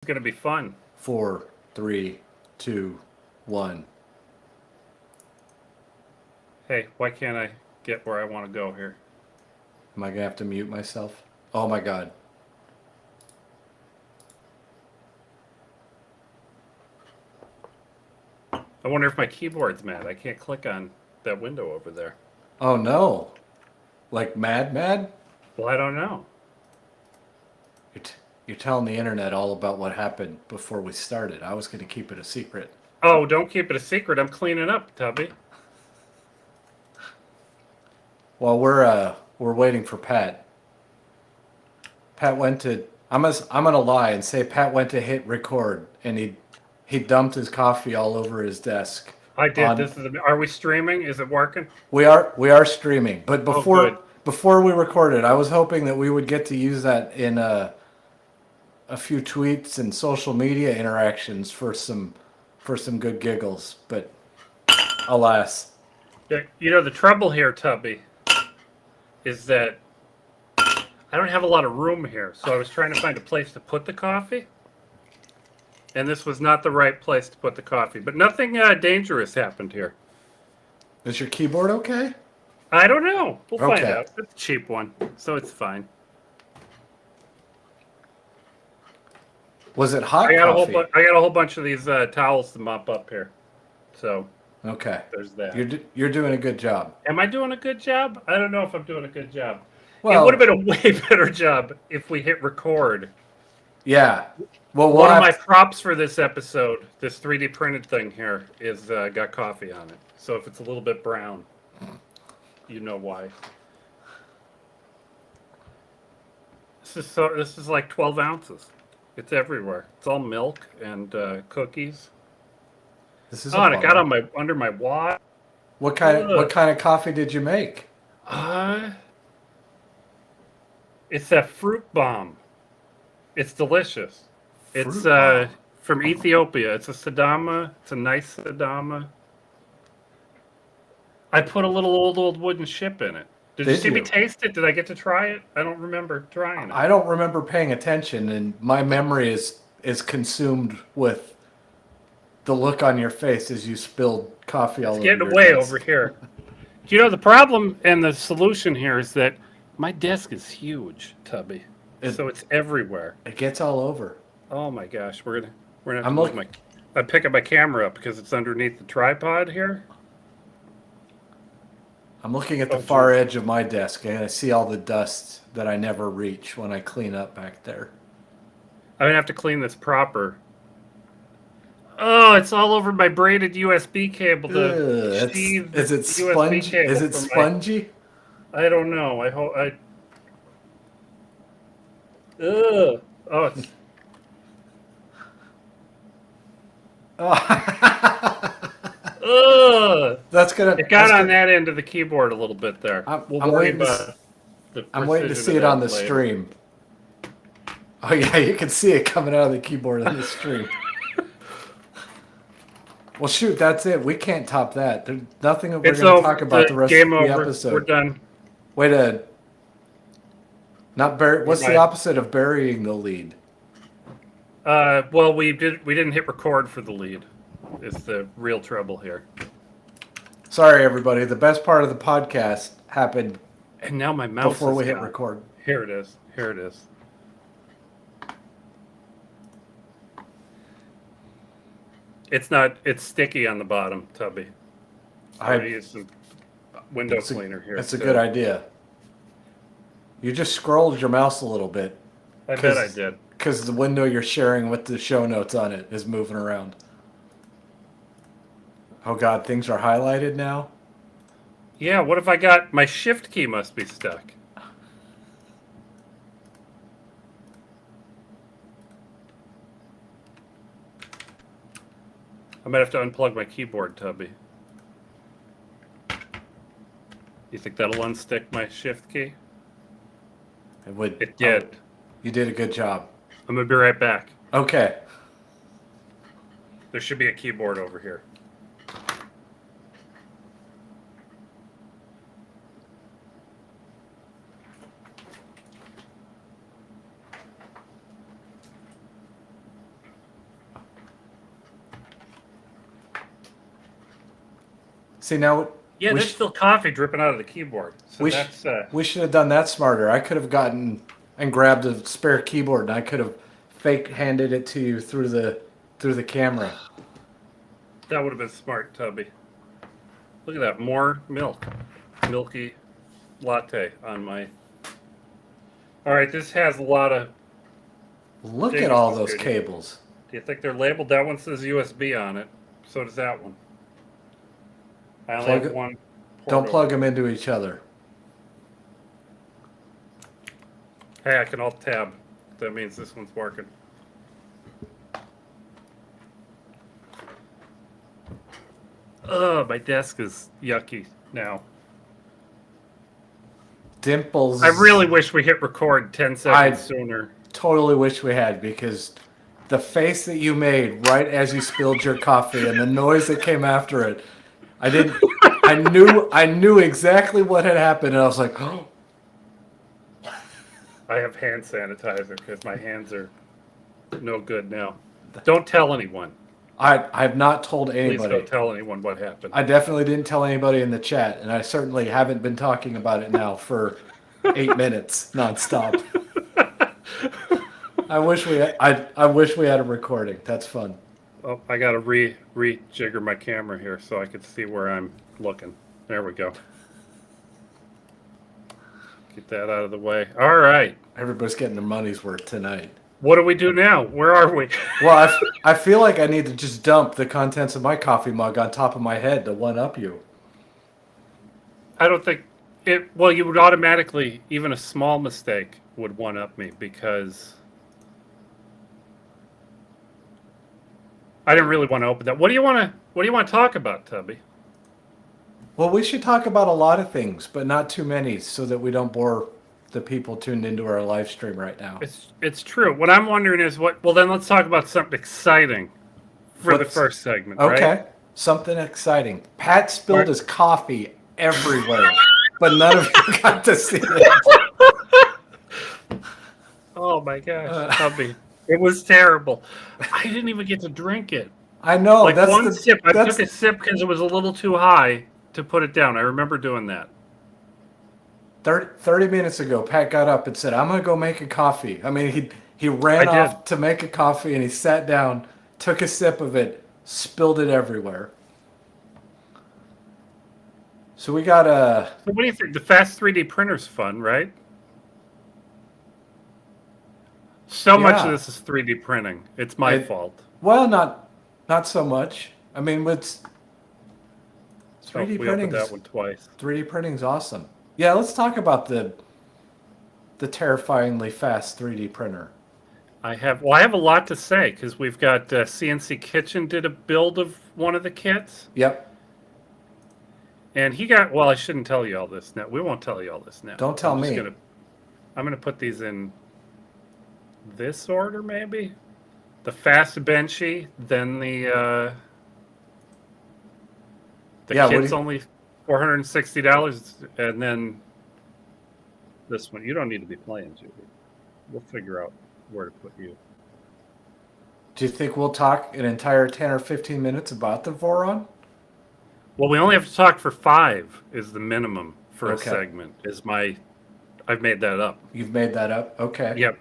It's gonna be fun. Four, three, two, one. Hey, why can't I get where I want to go here? Am I gonna have to mute myself? Oh my god. I wonder if my keyboard's mad. I can't click on that window over there. Oh no. Like mad? Well, I don't know. You're, t- you're telling the internet all about what happened before we started. I was gonna keep it a secret. Oh, don't keep it a secret. I'm cleaning up, Tubby. While we're waiting for Pat. Pat went to I'm gonna lie and say Pat went to hit record and he dumped his coffee all over his desk. I did. On This is. Are we streaming? Is it working? we are streaming, but Oh, good. before we recorded, I was hoping that we would get to use that in a few tweets and social media interactions for some good giggles, but alas. You know the trouble here, Tubby, is that I don't have a lot of room here. So I was trying to find a place to put the coffee, and this was not the right place to put the coffee. But nothing dangerous happened here. Is your keyboard okay? I don't know. We'll find Okay. out. It's a cheap one, so it's fine. Was it hot I got coffee? I got a whole bunch of these towels to mop up here. So Okay. there's that. You're doing a good job. Am I doing a good job? I don't know if I'm doing a good job. It Well, would have been a way better job if we hit record. yeah. Well, One of my props for this episode, this 3D printed thing here, is got coffee on it. So if it's a little bit brown, you know why. This is like 12 ounces. It's everywhere. It's all milk and cookies. this is Oh, a and it got bummer. on my under my watch. What Ugh. kind of coffee did you make? Uh, it's that fruit bomb. It's delicious. It's Fruit bomb. from Ethiopia. It's a Sadama. It's a nice Sadama. I put a little old wooden ship in it. Did you Did see me you? taste it? Did I get to try it? I don't remember trying it. I don't remember paying attention, and my memory is consumed with the look on your face as you spilled coffee all It's over getting your away desk. over here. Do you know the problem and the solution here is that my desk is huge, Tubby. So it's everywhere. It gets all over. Oh my gosh, we're gonna have I'm to move look. I'm picking my camera up because it's underneath the tripod here. I'm looking at the Oh, far geez. edge of my desk, and I see all the dust that I never reach when I clean up back there. I'm gonna have to clean this proper. Oh, it's all over my braided USB cable. The Ugh, sheathed is it USB sponge? cable Is it for spongy? I don't know. I hope I. Ugh. Oh, it's ugh. That's gonna. It That's got on gonna. that end of the keyboard a little bit there. We'll I'm worry waiting to. about the I'm waiting to precision see of it on that the later. stream. Oh yeah, you can see it coming out of the keyboard on the stream. Well, shoot, that's it. We can't top that. There's nothing that we're It's going to over. talk about the rest Game of the over. episode. We're done. Way to not bury. What's the Goodbye. opposite of burying the lead? Well, we didn't hit record for the lead. Is the real trouble here. Sorry, everybody. The best part of the podcast happened And now my mouse before is we hit gone. record. Here it is. Here it is. It's not. It's sticky on the bottom, Tubby. I'm gonna use some window cleaner here. That's a good idea. You just scrolled your mouse a little bit. I bet I did. Because the window you're sharing with the show notes on it is moving around. Oh God, things are highlighted now. Yeah. What if I got my shift key? Must be stuck. I might have to unplug my keyboard, Tubby. You think that'll unstick my shift key? It would. It did. You did a good job. I'm gonna be right back. Okay. There should be a keyboard over here. See now, Yeah, we, there's sh- still coffee dripping out of the keyboard. So we, that's we should have done that smarter. I could have gotten and grabbed a spare keyboard, and I could have fake handed it to you through the camera. that would have been smart, Tubby. Look at that, more milk, milky latte on my. All right, this has a lot of. Look Dang, at all this is those good. cables. Do you think they're labeled? That one says USB on it. So does that one. I only Plug have it- one. Don't port plug them into each other. Hey, I can alt tab. That means this one's working. Oh, my desk is yucky now. Dimples. I really wish we hit record 10 seconds sooner. Totally wish we had, because the face that you made right as you spilled your coffee and the noise that came after it, I knew exactly what had happened, and I was like, oh. I have hand sanitizer because my hands are no good now. Don't tell anyone. I have not told Please anybody. don't tell anyone what happened. I definitely didn't tell anybody in the chat, and I certainly haven't been talking about it now for 8 minutes nonstop. I wish we had a recording. That's fun. Oh, I gotta rejigger my camera here so I can see where I'm looking. There we go. Get that out of the way. All right. Everybody's getting their money's worth tonight. What do we do now? Where are we? Well, I feel like I need to just dump the contents of my coffee mug on top of my head to one up you. I don't think it. Well, you would automatically, even a small mistake would one up me because I didn't really want to open that. What do you want to talk about, Tubby? Well, we should talk about a lot of things, but not too many, so that we don't bore the people tuned into our live stream right now. It's true. What I'm wondering is what. Well, then let's talk about something exciting for the first segment. Okay, right? something exciting. Pat spilled his coffee everywhere, but none of you got to see it. Oh my gosh, Tubby. It was terrible. I didn't even get to drink it. I know. Like that's one the sip. I that's took a sip because it was a little too high to put it down. I remember doing that. 30 minutes ago. Pat got up and said, "I'm gonna go make a coffee." I mean, he ran I did. off to make a coffee, and he sat down, took a sip of it, spilled it everywhere. So we got a. So what do you think? The fast 3D printer's fun, right? So much Yeah. of this is 3D printing. It's my fault. Well, not so much. I mean, with Oh, 3D we opened printing, that one twice. 3D printing's awesome. Yeah, let's talk about the terrifyingly fast 3D printer. I have a lot to say because we've got CNC Kitchen did a build of one of the kits, Yep. and he got. Well, I shouldn't tell you all this now. We won't tell you all this now. Don't tell me. I'm gonna put these in this order, maybe. The fast benchy, then the Yeah, what kit's only $460, and then this one. You don't need to be playing, Judy. We'll figure out where to put you. Do you think we'll talk an entire 10 or 15 minutes about the Voron? Well, we only have to talk for 5 is the minimum for Okay. a segment. I've made that up. You've made that up? Okay. Yep.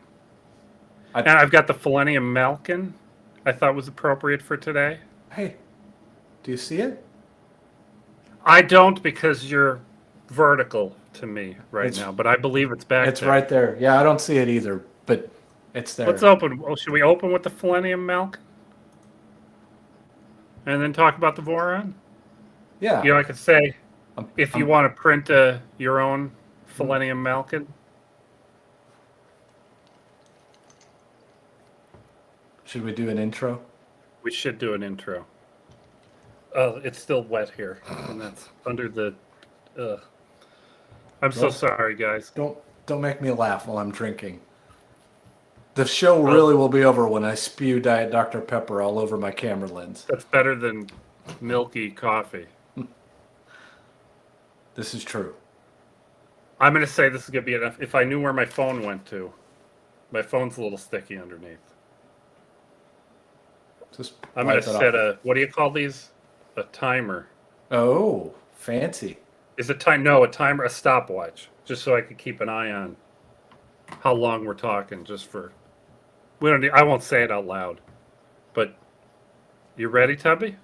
And I've got the Selenium Malkin I thought was appropriate for today. Hey, do you see it? I don't because you're vertical to me right now, but I believe it's back It's there. right there. Yeah, I don't see it either, but it's there. Let's open. Well, should we open with the Selenium Malkin? And then talk about the Voron? Yeah. You know, I could say, if you I'm- want to print your own Selenium Malkin. Should we do an intro? We should do an intro. It's still wet here, and that's under the. I'm so Nope. sorry, guys. Don't make me laugh while I'm drinking. The show really will be over when I spew Diet Dr. Pepper all over my camera lens. That's better than milky coffee. This is true. I'm going to say this is going to be enough. If I knew where my phone went to, my phone's a little sticky underneath. Just I'm going wipe to it set off. what do you call these? A timer. Oh, fancy. Is a time? No, a timer, a stopwatch, just so I could keep an eye on how long we're talking. Just for we don't. I won't say it out loud, but you ready, Tubby?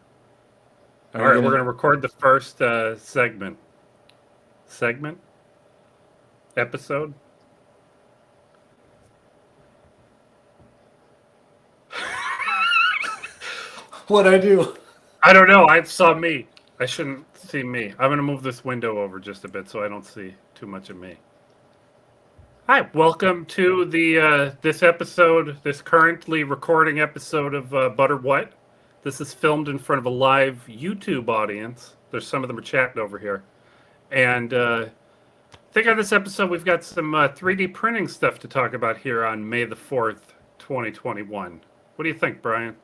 Are All you right, we're gonna? gonna record the first segment. Segment episode. What'd I do? I don't know. I saw me. I shouldn't see me. I'm gonna move this window over just a bit so I don't see too much of me. Hi, welcome to the this episode, this currently recording episode of Butter What. This is filmed in front of a live YouTube audience. There's some of them are chatting over here, and I think on this episode we've got some 3D printing stuff to talk about here on May the 4th, 2021. What do you think, Brian?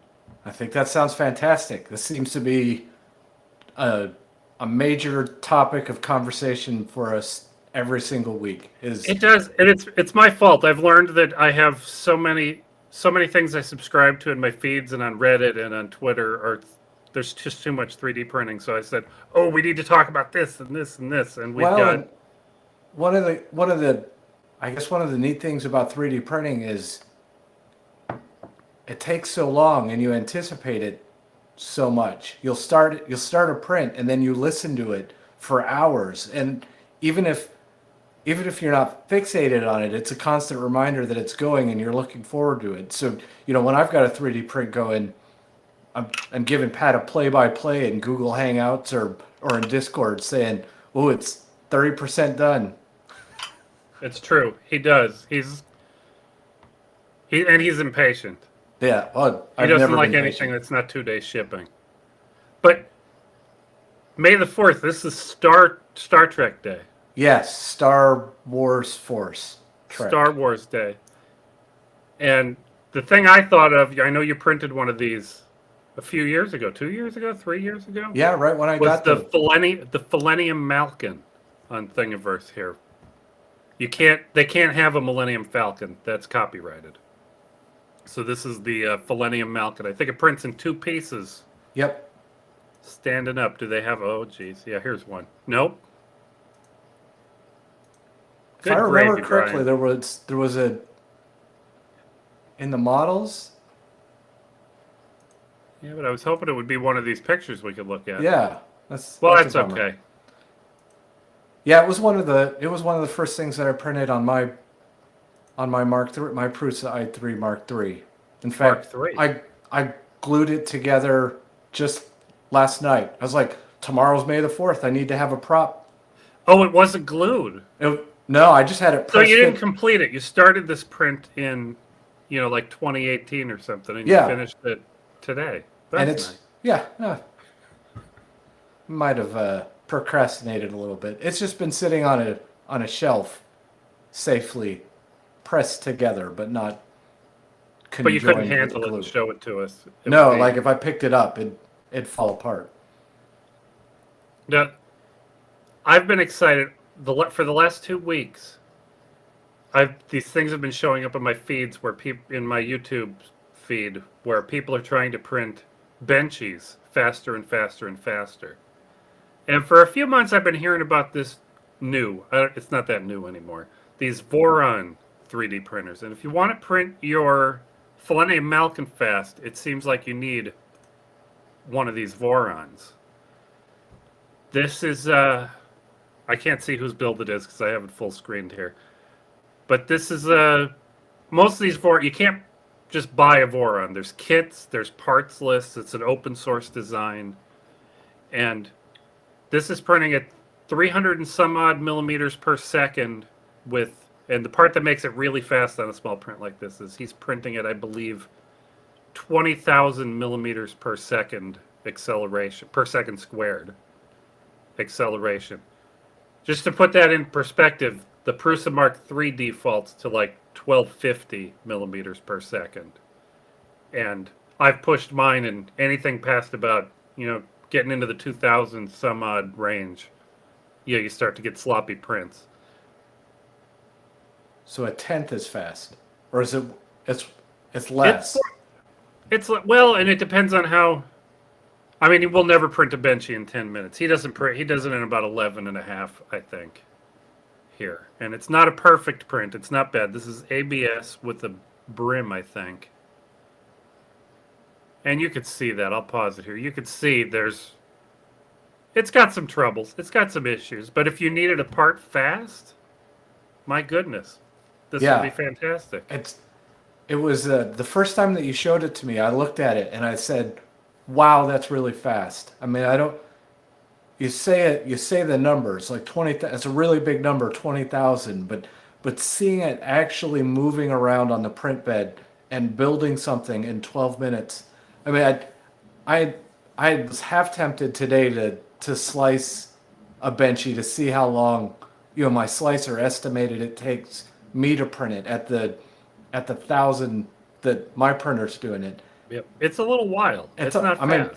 I think that sounds fantastic. This seems to be a a major topic of conversation for us every single week. Is It does, and it's my fault. I've learned that I have so many things I subscribe to in my feeds and on Reddit and on Twitter. Or there's just too much 3D printing. So I said, "Oh, we need to talk about this and this and this." And we've well, got and one of the I guess one of the neat things about 3D printing is it takes so long and you anticipate it so much. You'll start a print and then you listen to it for hours, and even if even if you're not fixated on it, it's a constant reminder that it's going and you're looking forward to it. So, when I've got a 3D print going, I'm giving Pat a play-by-play in Google Hangouts or in Discord saying, "Oh, it's 30% done." it's true. He does. He's impatient. Yeah, well, He I've doesn't never like been anything patient. that's not 2 day shipping. But May the 4th. This is Star Trek Day, Yes, Star Wars Force Trek. Star Wars Day, and the thing I thought of. I know you printed one of these a few years ago, 2 years ago, 3 years ago. Yeah, right when I Was got the the Millennium Falcon on Thingiverse here? They can't have a Millennium Falcon. That's copyrighted. So this is the Millennium Falcon. I think it prints in 2 pieces, Yep. standing up. Do they have? Oh, geez, yeah. Here's one. Nope. If I Good remember gravy, correctly, Brian. there was a in the models. Yeah, but I was hoping it would be one of these pictures we could look at. Yeah, that's Well, that's that's a bummer. okay. Yeah, it was one of the first things that I printed on my Mark III, my Prusa i3 Mark III. In Mark fact, Three. I glued it together just last night. I was like, tomorrow's May the 4th. I need to have a prop. Oh, it wasn't glued. No, I just had it So pressed you didn't fit. complete it. You started this print in, like 2018 or something, and you Yeah, finished it today. and That's it's nice. yeah. Might have procrastinated a little bit. It's just been sitting on a shelf, safely pressed together, but not But you couldn't conjoined with handle it and glue. show it to us. It would No, be like if I picked it up, it'd fall apart. now. I've been excited for the last 2 weeks. These things have been showing up in my feeds where people in my YouTube feed where people are trying to print benchies faster and faster and faster. And for a few months, I've been hearing about this new. It's not that new anymore. These Voron 3D printers, and if you want to print your filet Malkin fast, it seems like you need one of these Vorons. This is I can't see whose build it is because I have it full screened here. But this is most of these Voron you can't just buy a Voron. There's kits, there's parts lists. It's an open source design, and this is printing at 300 and some odd millimeters per second and the part that makes it really fast on a small print like this is he's printing at, I believe, 20,000 millimeters per second acceleration, per second squared acceleration. Just to put that in perspective, the Prusa Mark III defaults to like 1250 millimeters per second. And I've pushed mine, and anything past about, getting into the 2000 some odd range, you start to get sloppy prints. So a tenth as fast, or is it? It's It's less. well, and it depends on how. I mean, he will never print a Benchy in 10 minutes. He doesn't print. He does it in about 11 and a half, I think. Here, and it's not a perfect print. It's not bad. This is ABS with a brim, I think. And you could see that. I'll pause it here. You could see it's got some troubles. It's got some issues. But if you needed a part fast, my goodness, this would be fantastic. It was the first time that you showed it to me. I looked at it and I said, "Wow, that's really fast." I mean, I don't. You say the numbers like 20. It's a really big number, 20,000. But seeing it actually moving around on the print bed and building something in 12 minutes. I mean, I was half tempted today to slice a Benchy to see how long, my slicer estimated it takes me to print it at the 1,000 that my printer's doing it. Yep. It's a little wild. It's not fast. mean,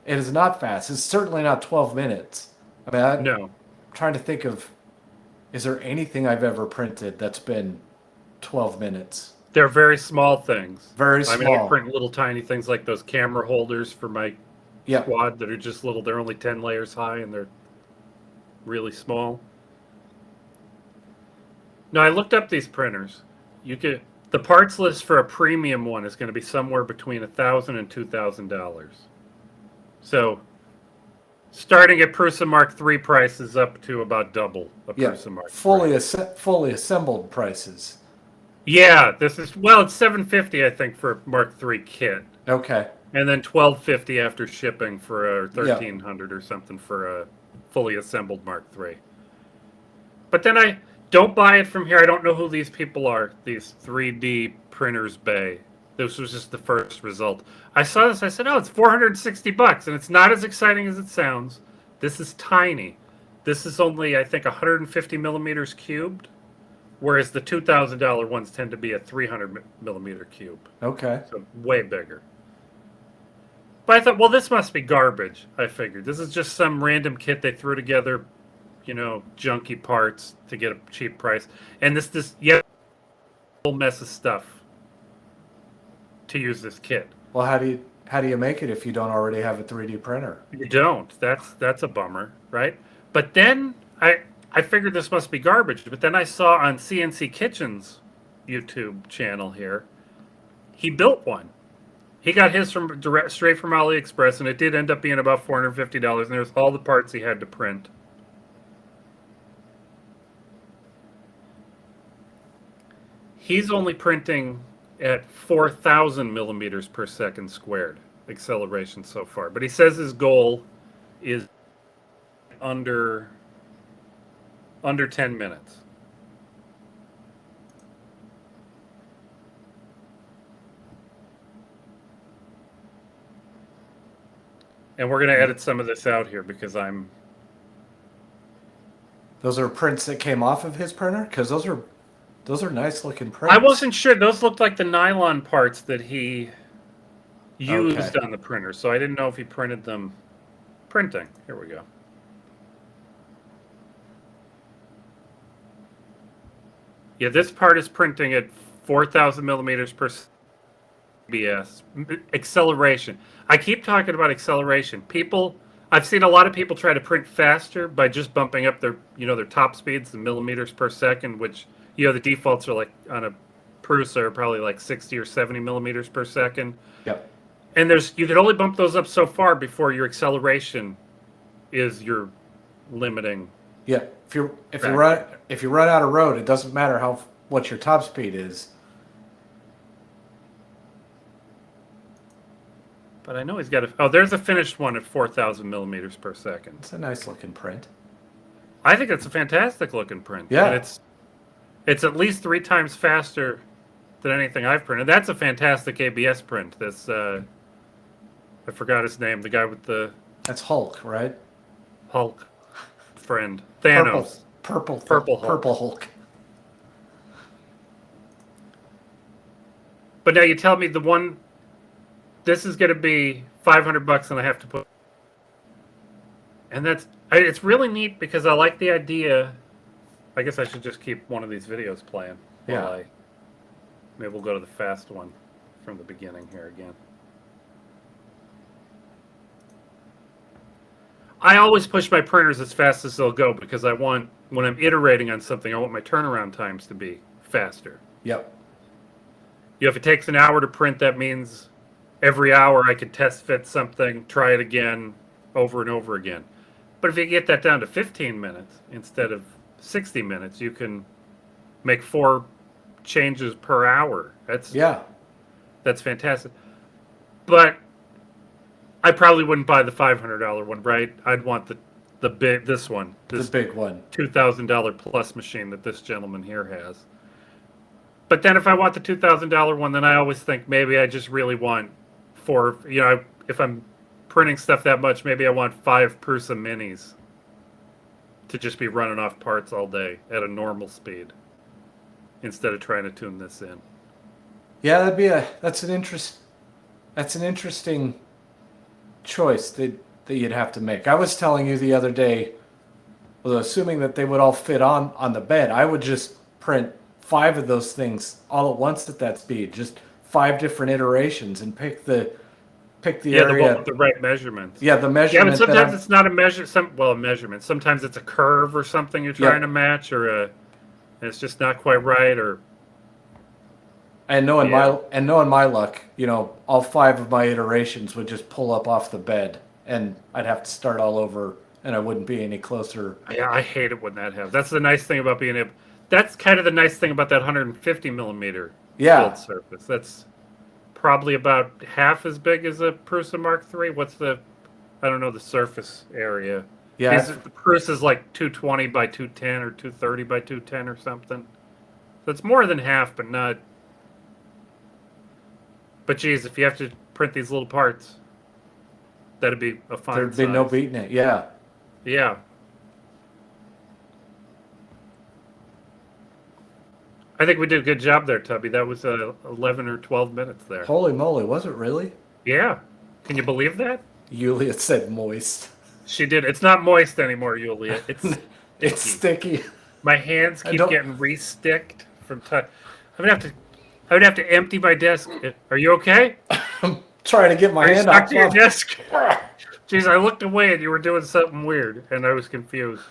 it is not fast. It's certainly not 12 minutes. I mean, no. I'm trying to think of, is there anything I've ever printed that's been 12 minutes? They're very small things. Very small. I mean, I print little tiny things like those camera holders for my quad that are just little. They're only 10 layers high and they're really small. No, I looked up these printers. The parts list for a premium one is going to be somewhere between $1,000 and $2,000. So, starting at Prusa Mark III prices up to about double a Prusa Mark III. Fully assembled prices. Yeah, it's $750 I think for a Mark III kit. Okay. And then $1,250 after shipping for a $1,300 or something for a fully assembled Mark III. But then I don't buy it from here. I don't know who these people are. These 3D Printers Bay. This was just the first result. I saw this. I said, "Oh, it's $460," and it's not as exciting as it sounds. This is tiny. This is only, I think, 150 millimeters cubed, whereas the $2,000 ones tend to be a 300 millimeter cube. Okay. So way bigger. But I thought, well, this must be garbage. I figured this is just some random kit they threw together, junky parts to get a cheap price, and this whole mess of stuff to use this kit. Well, how do you make it if you don't already have a 3D printer? You don't. That's a bummer, right? But then I figured this must be garbage. But then I saw on CNC Kitchen's YouTube channel here, he built one. He got his straight from AliExpress, and it did end up being about $450. And there's all the parts he had to print. He's only printing at 4,000 millimeters per second squared acceleration so far. But he says his goal is under 10 minutes. And we're going to edit some of this out here because Those are prints that came off of his printer? Because those are nice looking prints. I wasn't sure. Those looked like the nylon parts that he used on the printer, so I didn't know if he printed them printing. Here we go. Yeah, this part is printing at 4,000 millimeters per ABS. Acceleration. I keep talking about acceleration. I've seen a lot of people try to print faster by just bumping up their top speeds, the millimeters per second, which the defaults are like on a Prusa are probably like 60 or 70 millimeters per second. Yep. And you can only bump those up so far before your acceleration is your limiting. Yeah. If you run out of road, it doesn't matter what your top speed is. But I know he's got there's a finished one at 4,000 millimeters per second. It's a nice looking print. I think it's a fantastic looking print. Yeah. And it's at least 3 times faster than anything I've printed. That's a fantastic ABS print. This I forgot his name. The guy with the That's Hulk, right? Hulk friend. Thanos. Purple Hulk. But now you tell me this is going to be $500 and I have to put, and it's really neat because I like the idea. I guess I should just keep one of these videos playing. Yeah. Maybe we'll go to the fast one from the beginning here again. I always push my printers as fast as they'll go because I want, when I'm iterating on something, I want my turnaround times to be faster. Yep. If it takes an hour to print, that means every hour I could test fit something, try it again, over and over again. But if you get that down to 15 minutes instead of 60 minutes, you can make 4 changes per hour. Yeah. That's fantastic. But I probably wouldn't buy the $500 one, right? I'd want the big this one, The this big one. $2,000 plus machine that this gentleman here has. But then if I want the $2,000 one, then I always think maybe I just really want 4. If I'm printing stuff that much, maybe I want 5 Prusa minis to just be running off parts all day at a normal speed instead of trying to tune this in. Yeah, that's an interesting choice that you'd have to make. I was telling you the other day, well, assuming that they would all fit on the bed, I would just print 5 of those things all at once at that speed, just 5 different iterations, and pick the The one area. with the right measurements. Yeah, the Yeah, measurement. but sometimes it's not a measurement. Sometimes it's a curve or something you're trying to match, or it's just not quite right, or. And knowing my luck, all 5 of my iterations would just pull up off the bed, and I'd have to start all over, and I wouldn't be any closer. Yeah, I hate it when that happens. That's the nice thing about being able. That's kind of the nice thing about that 150 millimeter build surface. That's probably about half as big as a Prusa Mark III. I don't know the surface area. Yeah, The Prusa is like 220 by 210 or 230 by 210 or something. So it's more than half, but not. But geez, if you have to print these little parts, that'd be a fine there'd be no beating it. Yeah. Yeah. I think we did a good job there, Tubby. That was 11 or 12 minutes there. Holy moly, was it really? Yeah. Can you believe that? Yulia said moist. She did. It's not moist anymore, Yulia. It's sticky. My hands keep getting re-sticked from touch. I would have to empty my desk. Are you okay? I'm trying to get my Are you hand stuck off. to your desk? Jeez, I looked away and you were doing something weird, and I was confused.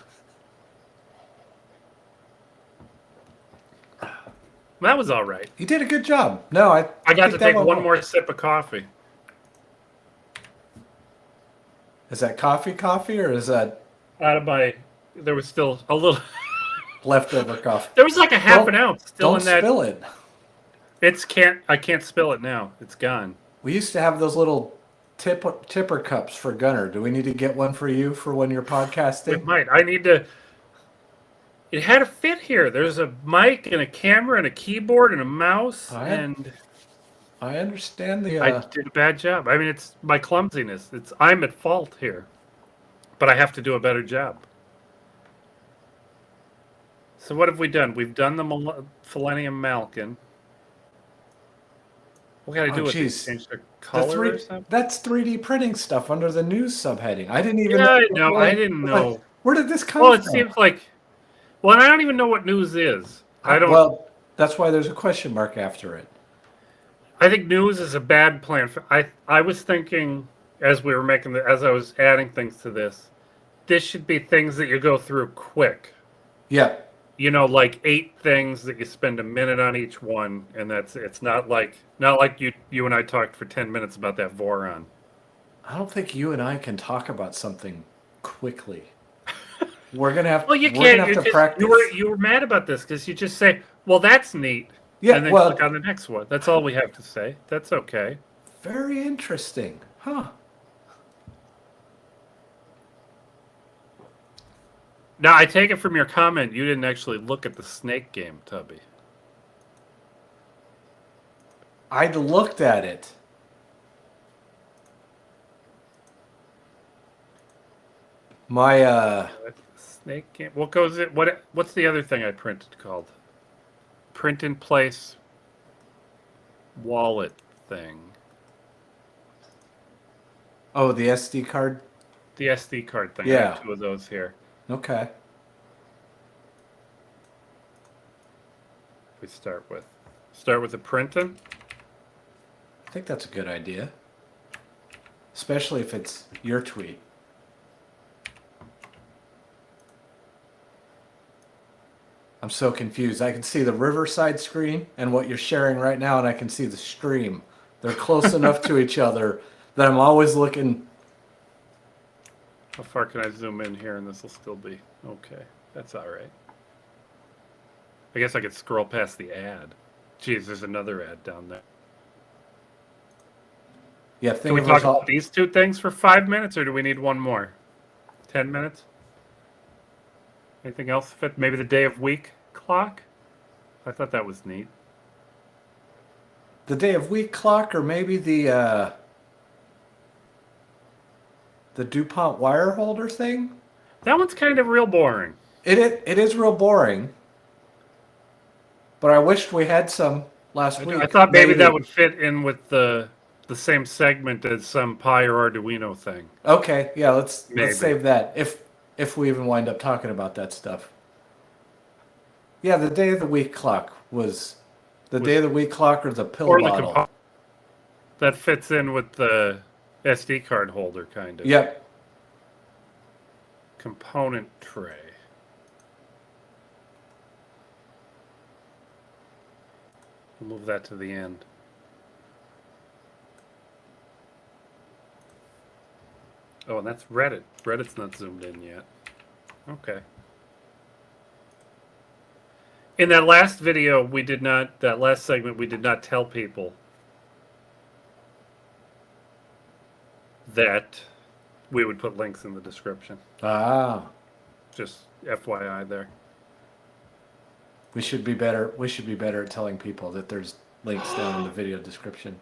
That was all right. You did a good job. No, I got think to that take went one well. more sip of coffee. Is that coffee, or is that There was still a little. leftover coffee? There was like a half an ounce still Don't in that. spill it. I can't spill it now. It's gone. We used to have those little tipper cups for Gunner. Do we need to get one for you for when you're It podcasting? might. I need to. It had to fit here. There's a mic and a camera and a keyboard and a mouse, and I understand I did a bad job. I mean, it's my clumsiness. I'm at fault here, but I have to do a better job. So what have we done? We've done the Selenium Malkin. What can I do with these? Change their color or something? That's 3D printing stuff under the news subheading. I didn't even Yeah, know. I didn't know. Where did this come Well, from? it seems like. Well, and I don't even know what news is. I don't. Well, that's why there's a question mark after it. I think news is a bad plan. I was thinking as we were as I was adding things to this should be things that you go through quick. Yeah. Like 8 things that you spend a minute on each one, and it's not like you and I talked for 10 minutes about that Voron. I don't think you and I can talk about something quickly. We're gonna have. Well, you we're can't. gonna have to practice. You were mad about this because you just say, "Well, that's neat," Yeah. and then Well, click on the next one. That's all we have to say. That's okay. very interesting, huh? Now, I take it from your comment, you didn't actually look at the Snake game, Tubby. I looked at it. My Snake game. What goes it? What's the other thing I printed called? Print in place wallet thing. Oh, the SD card. The SD card thing. I Yeah. have 2 of those here. Okay. We start with the printing. I think that's a good idea. Especially if it's your tweet. I'm so confused. I can see the Riverside screen and what you're sharing right now, and I can see the stream. They're close enough to each other that I'm always looking. How far can I zoom in here and this will still be okay? That's all right. I guess I could scroll past the ad. Geez, there's another ad down there. Yeah, Can think we of talk us all. about these two things for 5 minutes, or do we need one more? 10 minutes? Anything else fit? Maybe the day of week clock? I thought that was neat. The day of week clock, or maybe the DuPont wire holder thing. That one's kind of real boring. It is real boring. But I wished we had some last week. I thought maybe that would fit in with the same segment as some Pi or Arduino thing. Okay, yeah, let's Maybe. save that if we even wind up talking about that stuff. Yeah, the day of the week clock was the day of the week clock or the pill Or the bottle. that fits in with the SD card holder, kind of. Yep. Component tray. We'll move that to the end. Oh, and that's Reddit. Reddit's not zoomed in yet. Okay. In that last video, that last segment, we did not tell people that we would put links in the description. Ah, Just FYI there. we should be better. We should be better at telling people that there's links down in the video description.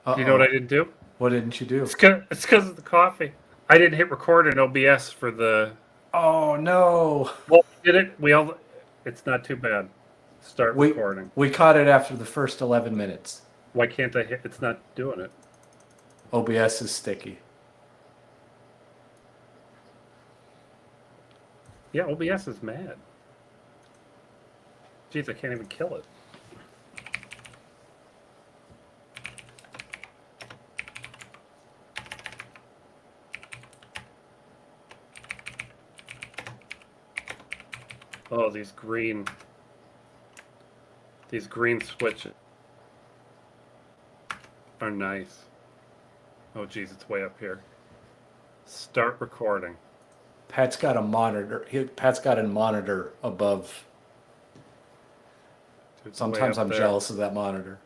Do you know what I didn't do? What didn't you do? It's because of the coffee. I didn't hit record in OBS for the. Oh no! Well, we did it. It's not too bad. Start recording. We caught it after the first 11 minutes. Why can't I hit? It's not doing it. OBS is sticky. Yeah, OBS is mad. Jeez, I can't even kill it. Oh, these green switches are nice. Oh, geez, it's way up here. Start recording. Pat's got a monitor. Pat's got a monitor above. It's Sometimes way up I'm there. jealous of that monitor.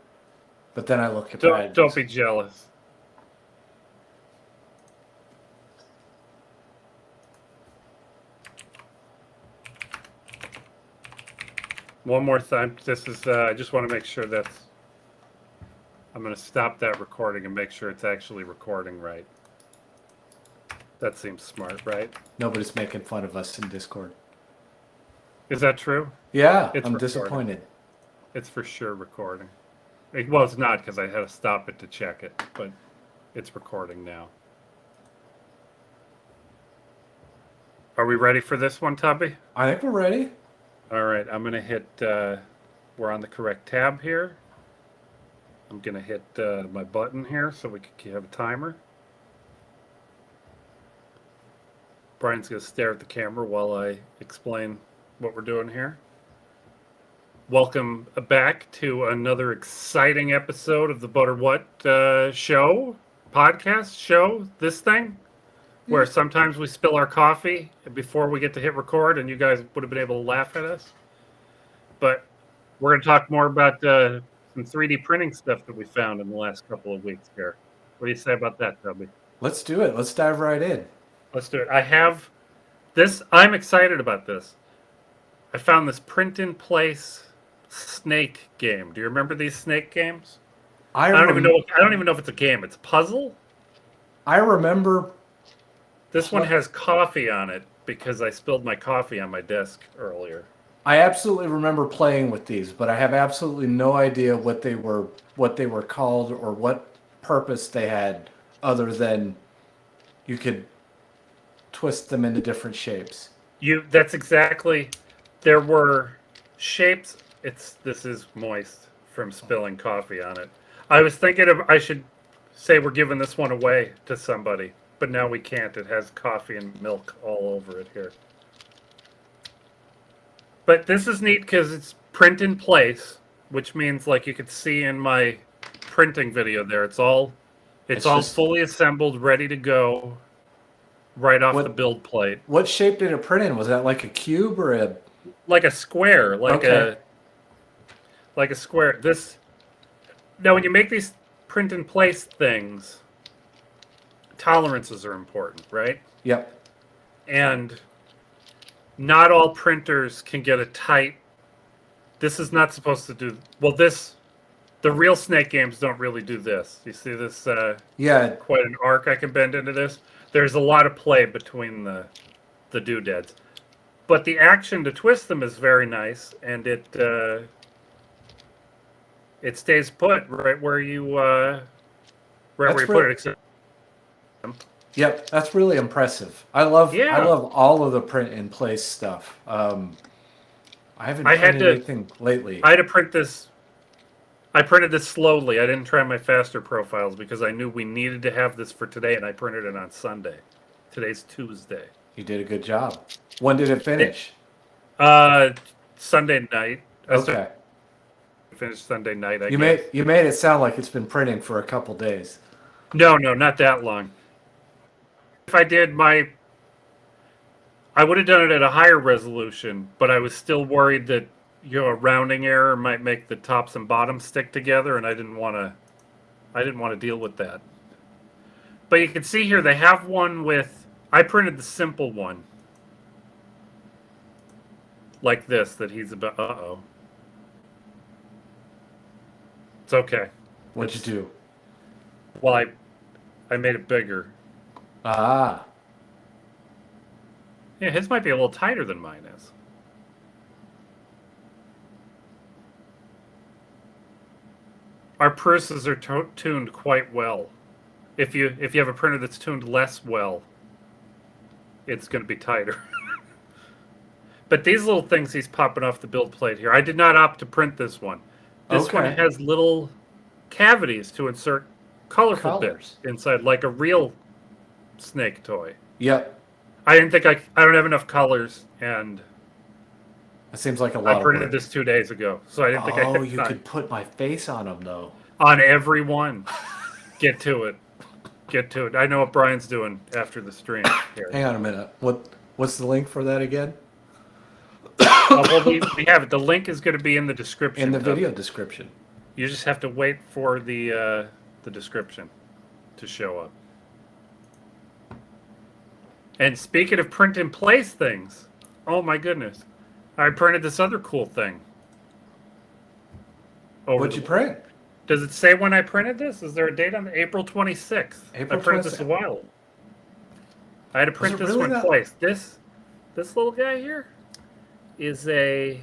But then I look at Pat. Don't be jealous. One more time. This is. I just want to make sure that's. I'm going to stop that recording and make sure it's actually recording right. That seems smart, right? Nobody's making fun of us in Discord. Is that true? Yeah, It's I'm recording. disappointed. It's for sure recording. Well, it's not because I had to stop it to check it, but it's recording now. Are we ready for this one, Tubby? I think we're ready. All right, I'm going to hit, we're on the correct tab here. I'm going to hit my button here so we can have a timer. Brian's going to stare at the camera while I explain what we're doing here. Welcome back to another exciting episode of the Butter What podcast show, this thing, where sometimes we spill our coffee before we get to hit record, and you guys would have been able to laugh at us. But we're going to talk more about some 3D printing stuff that we found in the last couple of weeks here. What do you say about that, Tubby? Let's do it. Let's dive right in. Let's do it. I have this. I'm excited about this. I found this print-in-place snake game. Do you remember these snake games? I don't even know if it's a game. It's a puzzle. I remember. This one has coffee on it because I spilled my coffee on my desk earlier. I absolutely remember playing with these, but I have absolutely no idea what they were called or what purpose they had, other than you could twist them into different shapes. That's exactly. There were shapes. This is moist from spilling coffee on it. I was thinking I should say we're giving this one away to somebody, but now we can't. It has coffee and milk all over it here. But this is neat because it's print in place, which means like you could see in my printing video there, it's all It's all just- fully assembled, ready to go, right off What- the build plate, What shape did it print in? Was that like a cube or a? like a square, Okay. like a square. This now, when you make these print in place things, tolerances are important, right? Yep. And not all printers can get a tight. This is not supposed to do well. The real Snake games don't really do this. You see this? Yeah. Quite an arc I can bend into this. There's a lot of play between the doodads, but the action to twist them is very nice, and it stays put right where you That's put it. Except Yep. That's really impressive. I love Yeah. all of the print in place stuff. I haven't I had printed to- anything lately. I had to print this. I printed this slowly. I didn't try my faster profiles because I knew we needed to have this for today, and I printed it on Sunday. Today's Tuesday. You did a good job. When did it finish? Sunday night. Okay. Finished Sunday night. I You guess. made it sound like it's been printing for a couple days. No, not that long. If I did I would have done it at a higher resolution, but I was still worried that a rounding error might make the tops and bottoms stick together, and I didn't want to deal with that. But you can see here they have one with. I printed the simple one, like this. That he's about. Uh-oh. It's okay. What'd you do? Well, I made it bigger. Ah. Yeah, his might be a little tighter than mine is. Our purses are tuned quite well. If you have a printer that's tuned less well, it's going to be tighter. But these little things he's popping off the build plate here, I did not opt to print this one. This one Okay. has little cavities to insert colorful Colors. bits inside, like a real Snake toy. Yep. I didn't think I don't have enough colors, and That seems like a lot I of printed work. this 2 days ago, so I didn't think I Oh, had you time. could put my face on them though. On every one. Get to it. Get to it. I know what Brian's doing after the stream here. Hang on a minute. What's the link for that again? Well, we have it. The link is going to be in the description. In the of video it. description. You just have to wait for the description to show up. And speaking of print in place things, oh my goodness, I printed this other cool thing. What'd you print? Does it say when I printed this? Is there a date on the April 26th? April I printed this a 26th. while ago. I had to print it this really one that- twice. This little guy here is a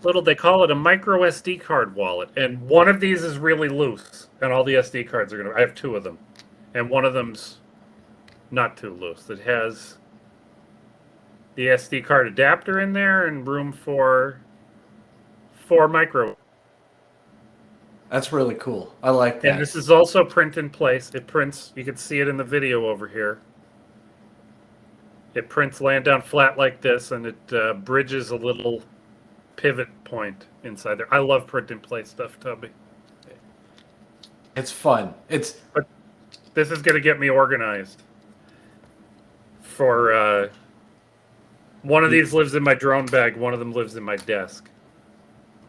little, they call it a micro SD card wallet. And one of these is really loose. And all the SD cards are going to, I have 2 of them. And one of them's not too loose. It has the SD card adapter in there and room for 4 micro. That's really cool. I like that. And this is also print in place. It prints, you can see it in the video over here. It prints laying down flat like this, and it bridges a little pivot point inside there. I love print in place stuff, Tubby. It's fun. It's This is going to get me organized. For one of these lives in my drone bag, one of them lives in my desk.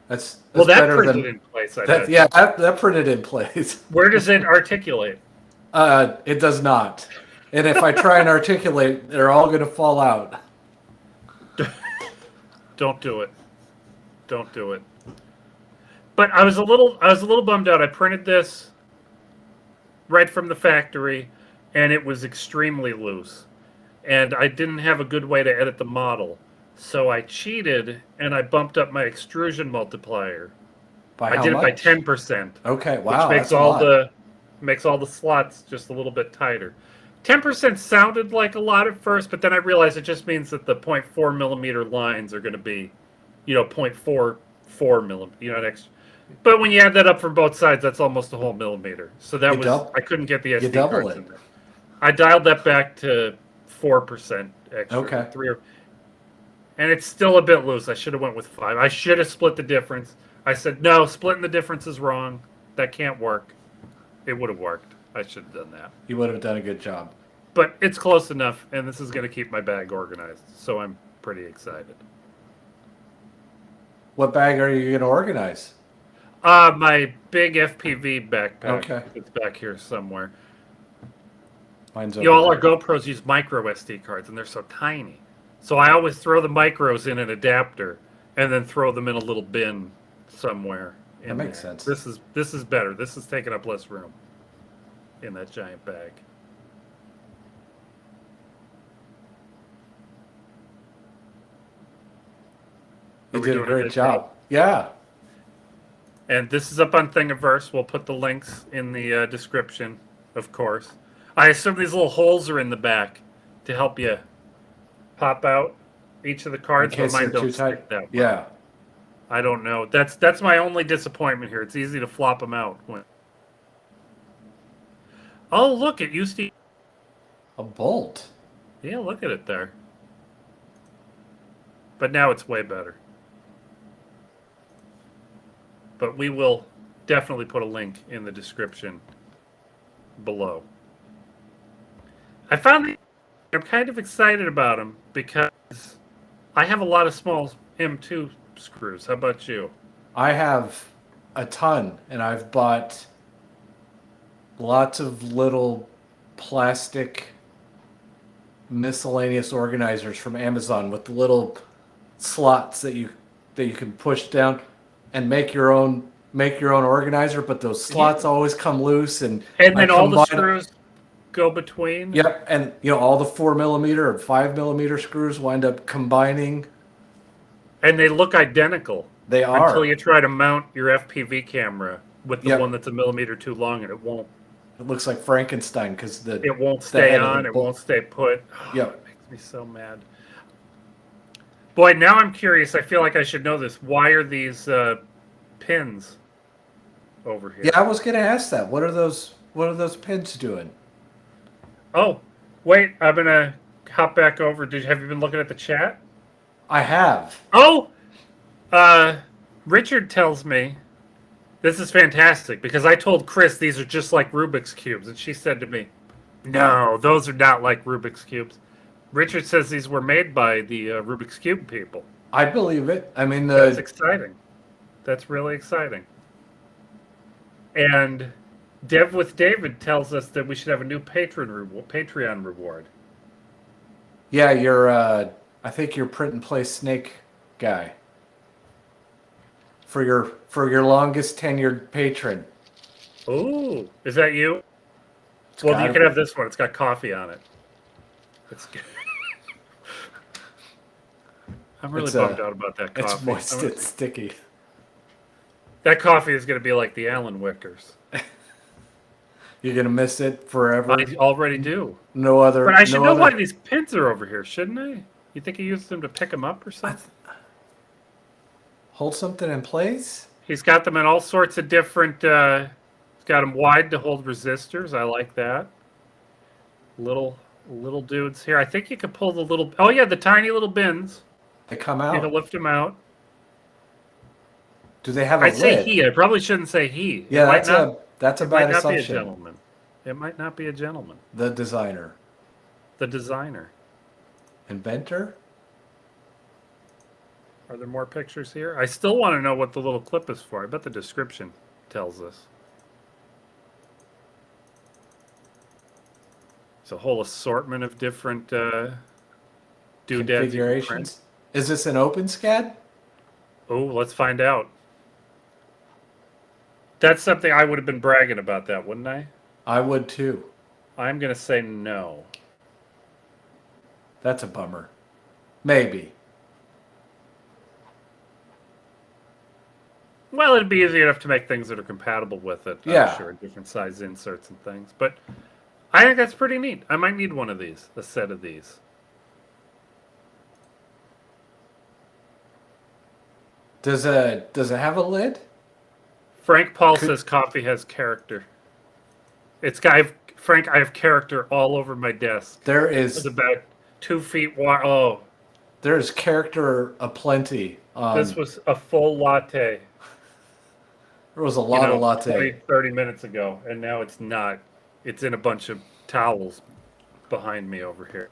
that's Well, that better printed than in place. I that. bet. Yeah, that printed in place. Where does it articulate? It does not. And if I try and articulate, they're all going to fall out. Don't do it. Don't do it. But I was a little bummed out. I printed this right from the factory, and it was extremely loose. And I didn't have a good way to edit the model. So I cheated, and I bumped up my extrusion multiplier. By I how did it by much? 10%. Okay, wow. Which makes that's a lot. makes all the slots just a little bit tighter. 10% sounded like a lot at first, but then I realized it just means that the 0.4 millimeter lines are going to be, 0.44 millimeter, next. But when you add that up from both sides, that's almost a whole millimeter. So that I couldn't get the SD double cards it. in there. I dialed that back to 4% extra. Okay. And it's still a bit loose. I should have went with 5. I should have split the difference. I said, no, splitting the difference is wrong. That can't work. It would have worked. I should have done that. You would have done a good job. But it's close enough, and this is going to keep my bag organized. So I'm pretty excited. What bag are you going to organize? My big FPV backpack. Okay. It's back here somewhere. Mine's You know, all over our there. GoPros use micro SD cards, and they're so tiny. So I always throw the micros in an adapter, and then throw them in a little bin somewhere. That makes sense. This is better. This is taking up less room in that giant bag. You Are we did a doing great good job. Yeah. And this is up on Thingiverse. We'll put the links in the description, of course. I assume these little holes are in the back to help you pop out each of the In cards, but case mine they're too don't stick tight. that way. Yeah. I don't know. That's my only disappointment here. It's easy to flop them out. Oh, look! It used to. A bolt. Yeah, look at it there. But now it's way better. But we will definitely put a link in the description below. I found that I'm kind of excited about them because I have a lot of small M2 screws. How about you? I have a ton, and I've bought lots of little plastic miscellaneous organizers from Amazon with the little slots that you can push down and make your own organizer, but those slots always come loose, and And I then all the combine- screws go between. Yep, and all the 4mm or 5mm screws wind up combining. And they look identical They are. until you try to mount your FPV camera with the Yep. one that's a millimeter too long, and it won't. It looks like Frankenstein because It won't stay head of on. the It bull- won't stay put. Yep. It makes me so mad. Boy, now I'm curious. I feel like I should know this. Why are these pins over here? Yeah, I was gonna ask that. What are those pins doing? Oh, wait. I'm gonna hop back over. Have you been looking at the chat? I have. Oh, Richard tells me this is fantastic because I told Chris these are just like Rubik's cubes, and she said to me, "No, those are not like Rubik's cubes." Richard says these were made by the Rubik's Cube people. I believe it. I mean, That's exciting. That's really exciting. And Dev with David tells us that we should have a new Patreon reward. yeah, you're. I think you're print and play snake guy. For your longest tenured patron. Ooh, is that you? It's Well, gotta you can be. have this one. It's got coffee on it. It's good. I'm really It's, bummed out about that coffee. It's moist and sticky. That coffee is going to be like the Alan Wickers. You're gonna miss it forever. I already do. No other. But I should no know other, why these pins are over here, shouldn't I? You think he used them to pick them up or something? Hold something in place. He's got them in all sorts of different. He's got them wide to hold resistors. I like that. Little dudes here. I think you could pull the little. Oh yeah, the tiny little bins. They come You can out. lift them out. Do they have a I lid? say he. I probably shouldn't say he. Yeah, It might that's a It might bad not be a assumption. gentleman. It might not be a gentleman. The designer, The designer. inventor. Are there more pictures here? I still want to know what the little clip is for. I bet the description tells us. It's a whole assortment of different doodads. you can print. Configurations. Is this an OpenSCAD? Oh, let's find out. That's something I would have been bragging about that, wouldn't I? I would too. I'm going to say no. That's a bummer. Maybe. Well, it'd be easy enough to make things that are compatible with it. Yeah. I'm sure, different size inserts and things. But I think that's pretty neat. I might need one of these, a set of these. Does it have a lid? Frank Paul says coffee has character. It's got Frank. I have character all over my desk. There It's is about 2 feet wide. Oh, there's character aplenty. This was a full latte, There was a lot of latte. 30 minutes ago, and now it's not. It's in a bunch of towels behind me over here.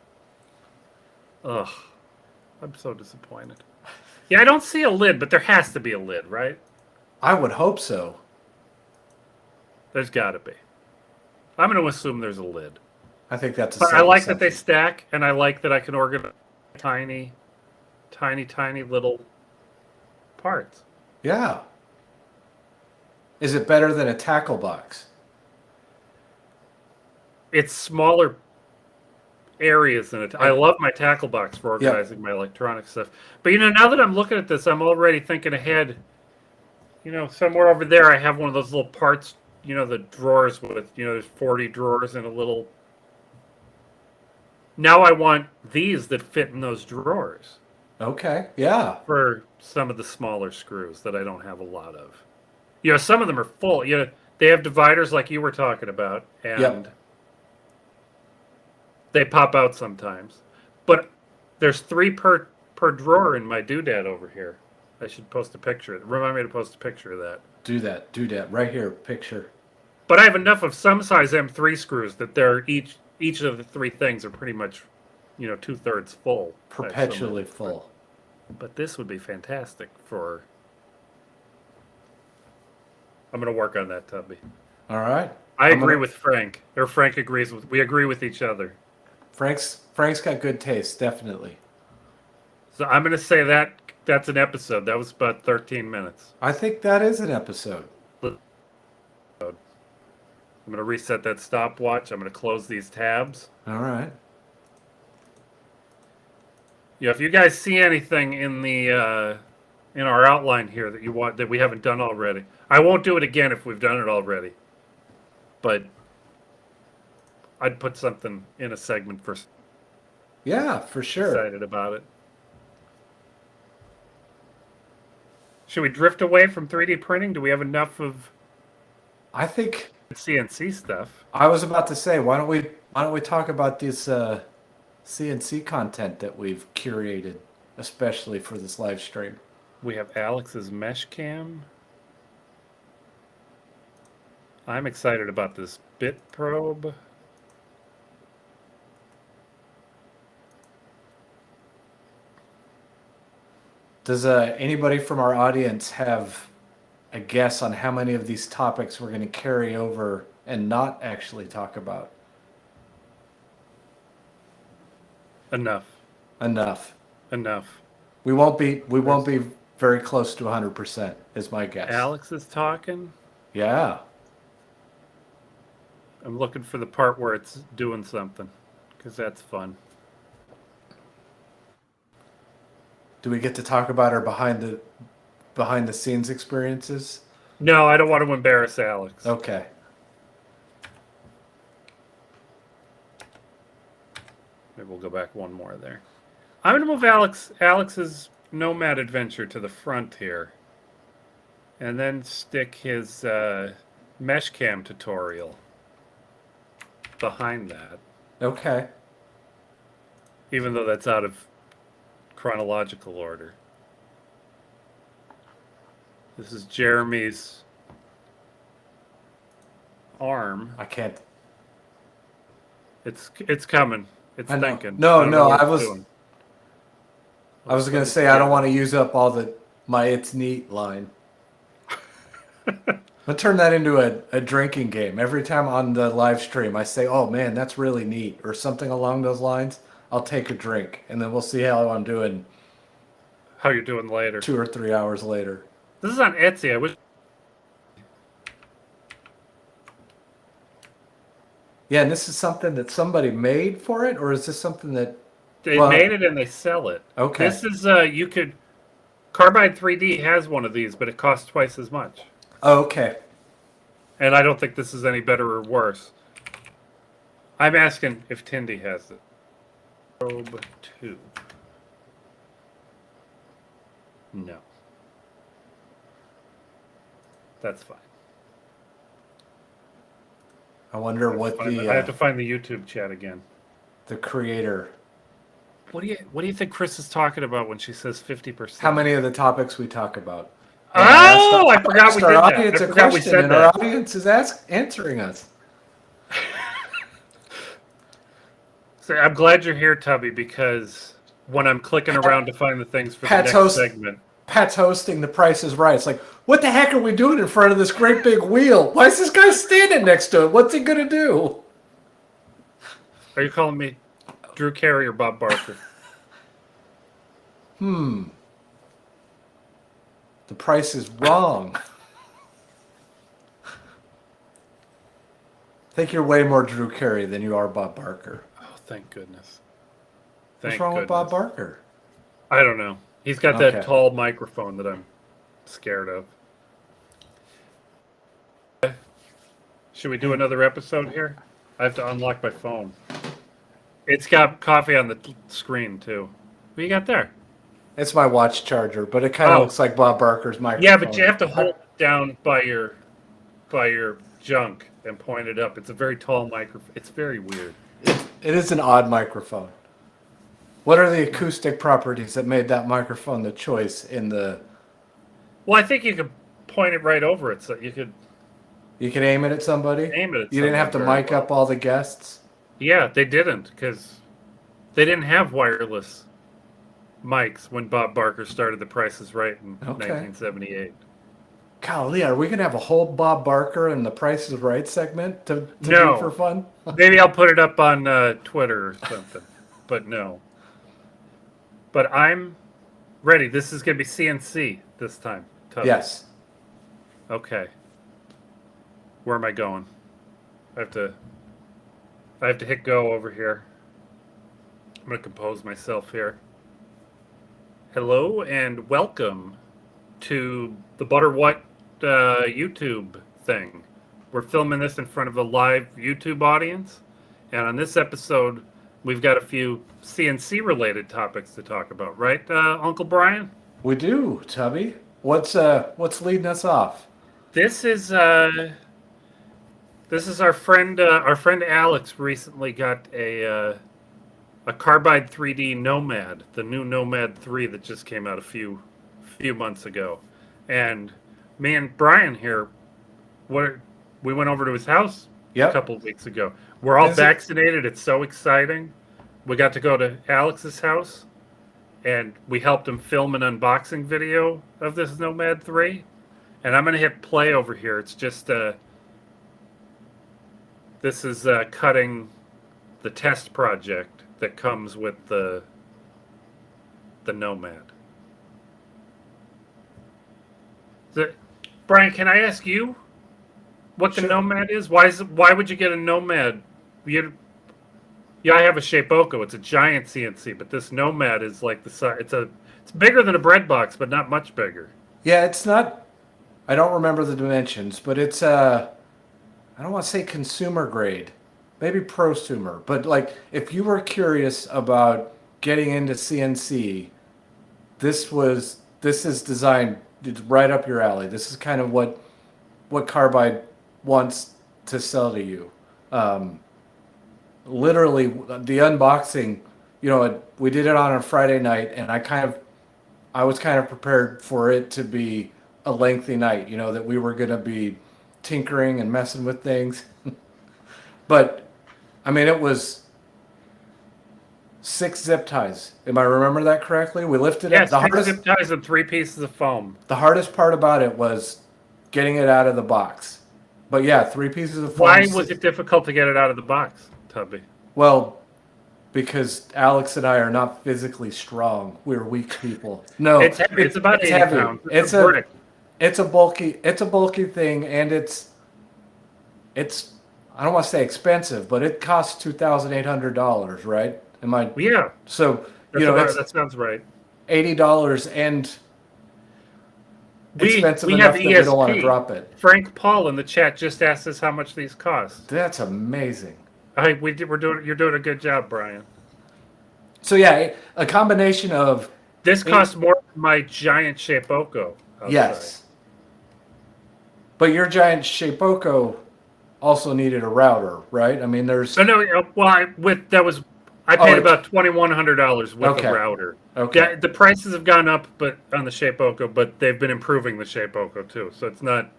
Ugh, I'm so disappointed. Yeah, I don't see a lid, but there has to be a lid, right? I would hope so. There's got to be. I'm going to assume there's a lid. I think that's a But I safe like that they assumption. stack, and I like that I can organize tiny, tiny little parts. Yeah. Is it better than a tackle box? It's smaller areas than it. I love my tackle box for organizing my electronic stuff. But now that I'm looking at this, I'm already thinking ahead. Somewhere over there, I have one of those little parts. The drawers with there's 40 drawers and a little. Now I want these that fit in those drawers Okay. Yeah. for some of the smaller screws that I don't have a lot of. Some of them are full. They have dividers like you were talking about, and they pop out sometimes. But there's 3 per drawer in my doodad over here. I should post a picture. Remind me to post a picture of that. Do that. Right here, picture. But I have enough of some size M3 screws that they're each of the 3 things are pretty much, 2/3 full. Perpetually full. But this would be fantastic for. I'm going to work on that, Tubby. All right. I agree with Frank, or Frank agrees with. We agree with each other. Frank's got good taste, definitely. So I'm going to say that's an episode. That was about 13 minutes. I think that is an episode. I'm going to reset that stopwatch. I'm going to close these tabs. All right. If you guys see anything in the in our outline here that we haven't done already, I won't do it again if we've done it already. But I'd put something in a segment for. Yeah, for sure. Excited about it. Should we drift away from 3D printing? Do we have enough of? I think CNC stuff. I was about to say, why don't we talk about this CNC content that we've curated, especially for this live stream. We have Alex's mesh cam. I'm excited about this bit probe. Does anybody from our audience have a guess on how many of these topics we're going to carry over and not actually talk about? Enough. We won't be very close to 100%, is my guess. Alex is talking. Yeah. I'm looking for the part where it's doing something, because that's fun. Do we get to talk about our behind the scenes experiences? No, I don't want to embarrass Alex. Okay. Maybe we'll go back one more there. I'm going to move Alex's Nomad adventure to the front here, and then stick his mesh cam tutorial behind that. Okay. Even though that's out of chronological order. This is Jeremy's arm. I can't. It's coming. It's I know. thinking. No, I was going to say I don't want to use up all my "it's neat" line. I'll turn that into a drinking game. Every time on the live stream, I say, "Oh man, that's really neat," or something along those lines. I'll take a drink, and then we'll see how I'm doing. How you're doing later? 2 or 3 hours later. This is on Etsy. I wish. Yeah, and this is something that somebody made for it, or is this something that They made it and they sell it. Okay. This is you could. Carbide 3D has one of these, but it costs twice as much. Oh, okay. And I don't think this is any better or worse. I'm asking if Tindy has it. Probe 2. No. That's fine. I wonder what I have to find the YouTube chat again. the creator What do you think Chris is talking about when she says 50%? How many of the topics we talk about? Oh, I forgot we did our that. audience I a forgot we question, said and our that. audience is answering us. So I'm glad you're here, Tubby, because when I'm clicking around to find the things for the Pat's next segment, Pat's hosting The Price is Right. It's like, what the heck are we doing in front of this great big wheel? Why is this guy standing next to it? What's he gonna do? are you calling me Drew Carey or Bob Barker? The price is wrong. I think you're way more Drew Carey than you are Bob Barker. Oh, thank goodness. What's wrong with Bob Barker? I don't know. He's got Okay. that tall microphone that I'm scared of. Should we do another episode here? I have to unlock my phone. It's got coffee on the screen, too. What you got there? It's my watch charger, but it kind of looks like Bob Barker's microphone. Yeah, but you have to hold it down by your junk and point it up. It's a very tall microphone. It's very weird. It is an odd microphone. What are the acoustic properties that made that microphone the choice in the... Well, I think you could point it right over it, so you could You can aim it at somebody? aim it at You didn't have to someone very mic well. up all the guests? Yeah, they didn't, because they didn't have wireless mics when Bob Barker started The Price is Right in 1978. Golly, are we going to have a whole Bob Barker and The Price is Right segment to No. do for fun? Maybe I'll put it up on Twitter or something, but no. But I'm ready. This is going to be CNC this time. Tubby. Yes. Okay. Where am I going? I have to hit go over here. I'm going to compose myself here. Hello and welcome to the Butter What YouTube thing. We're filming this in front of a live YouTube audience, and on this episode, we've got a few CNC related topics to talk about, right, Uncle Brian? We do, Tubby. What's leading us off? This is our friend Alex recently got a Carbide 3D Nomad, the new Nomad 3 that just came out a few months ago, and me and Brian here, we went over to his house a couple of weeks ago. We're all vaccinated. It's so exciting. We got to go to Alex's house, and we helped him film an unboxing video of this Nomad 3. And I'm going to hit play over here. It's just, this is cutting the test project that comes with the Nomad. Brian, can I ask you what the Nomad is? Why would you get a Nomad? Yeah, I have a Shapeoko. It's a giant CNC, but this Nomad is like the size. It's bigger than a bread box, but not much bigger. Yeah, it's not. I don't remember the dimensions, but it's I don't want to say consumer grade, maybe prosumer. But like, if you were curious about getting into CNC, this is designed. It's right up your alley. This is kind of what Carbide wants to sell to you. Literally, the unboxing, we did it on a Friday night, and I was kind of prepared for it to be a lengthy night, that we were going to be tinkering and messing with things. But, I mean, it was 6 zip ties. Am I remember that correctly? We lifted it. Yeah, 6 zip ties and 3 pieces of foam. The hardest part about it was getting it out of the box. But yeah, 3 pieces of foam. Why was it difficult to get it out of the box, Tubby? Well, because Alex and I are not physically strong. We're weak people. No, it's heavy. It's about 80 pounds. It's a bulky thing, and it's I don't want to say expensive, but it costs $2,800, right? Am I? Yeah. So that sounds right. $80 and expensive we enough have that we don't want to drop it. Frank Paul in the chat just asked us how much these cost. That's amazing. You're doing a good job, Brian. So yeah, a combination of this costs more than my giant Shapeoko. Yes. But your giant Shapeoko also needed a router, right? I mean, there's. No. Well, I paid it- about $2,100 with Okay. a router. Okay. Yeah, the prices have gone up, but on the Shapeoko, but they've been improving the Shapeoko too. So it's not.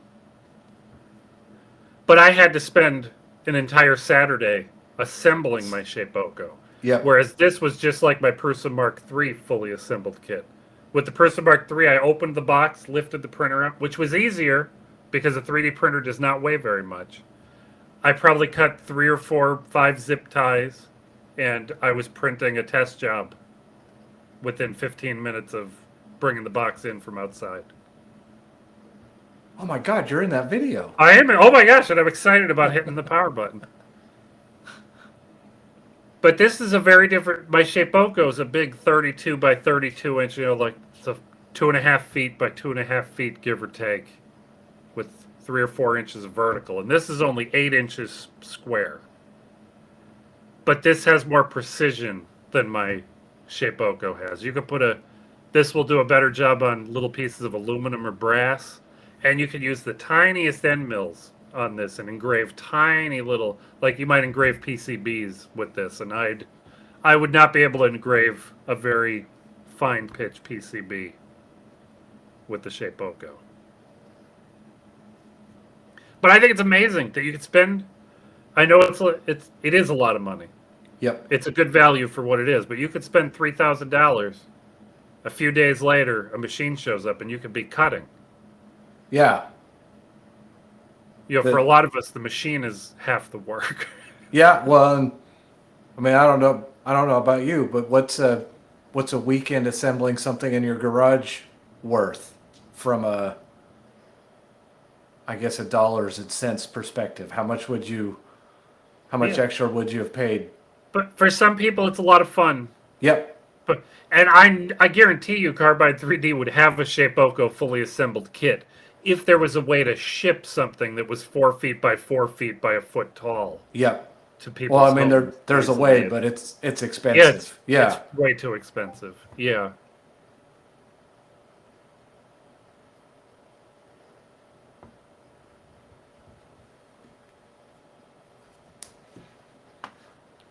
But I had to spend an entire Saturday assembling my Shapeoko. Yep. Whereas this was just like my Prusa Mark III fully assembled kit. With the Prusa Mark III, I opened the box, lifted the printer up, which was easier because a 3D printer does not weigh very much. I probably cut 3 or 4, 5 zip ties, and I was printing a test job within 15 minutes of bringing the box in from outside. Oh my God, you're in that video. I am. Oh my gosh, and I'm excited about hitting the power button. But this is a very different. My Shapeoko is a big 32 by 32 inch, like it's a 2.5 feet by 2.5 feet, give or take, with 3 or 4 inches of vertical. And this is only 8 inches square. But this has more precision than my Shapeoko has. You could put this will do a better job on little pieces of aluminum or brass. And you can use the tiniest end mills on this and engrave tiny little, like you might engrave PCBs with this. And I would not be able to engrave a very fine pitch PCB with the Shapeoko. But I think it's amazing that you could spend. I know it is a lot of money. Yep. It's a good value for what it is, but you could spend $3,000. A few days later, a machine shows up, and you could be cutting. Yeah. For a lot of us, the machine is half the work. Yeah. Well, I mean, I don't know about you, but what's a weekend assembling something in your garage worth from I guess a dollars and cents perspective? How much extra would you have paid? But for some people, it's a lot of fun. Yep. And I guarantee you, Carbide 3D would have a Shapeoko fully assembled kit if there was a way to ship something that was 4 feet by 4 feet by a foot tall. Yep. To people. Well, I mean, there's a way, but it's expensive. It's way too expensive. Yeah.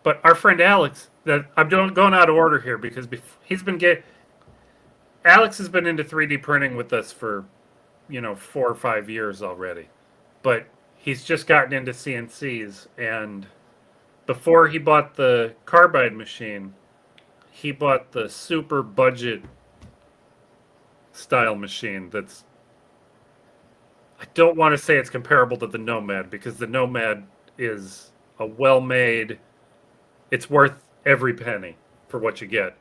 But our friend Alex, that I'm going out of order here because Alex has been into 3D printing with us for 4 or 5 years already, but he's just gotten into CNCs. And before he bought the Carbide machine, he bought the super budget style machine that's, I don't want to say it's comparable to the Nomad, because the Nomad is a well-made, it's worth every penny for what you get.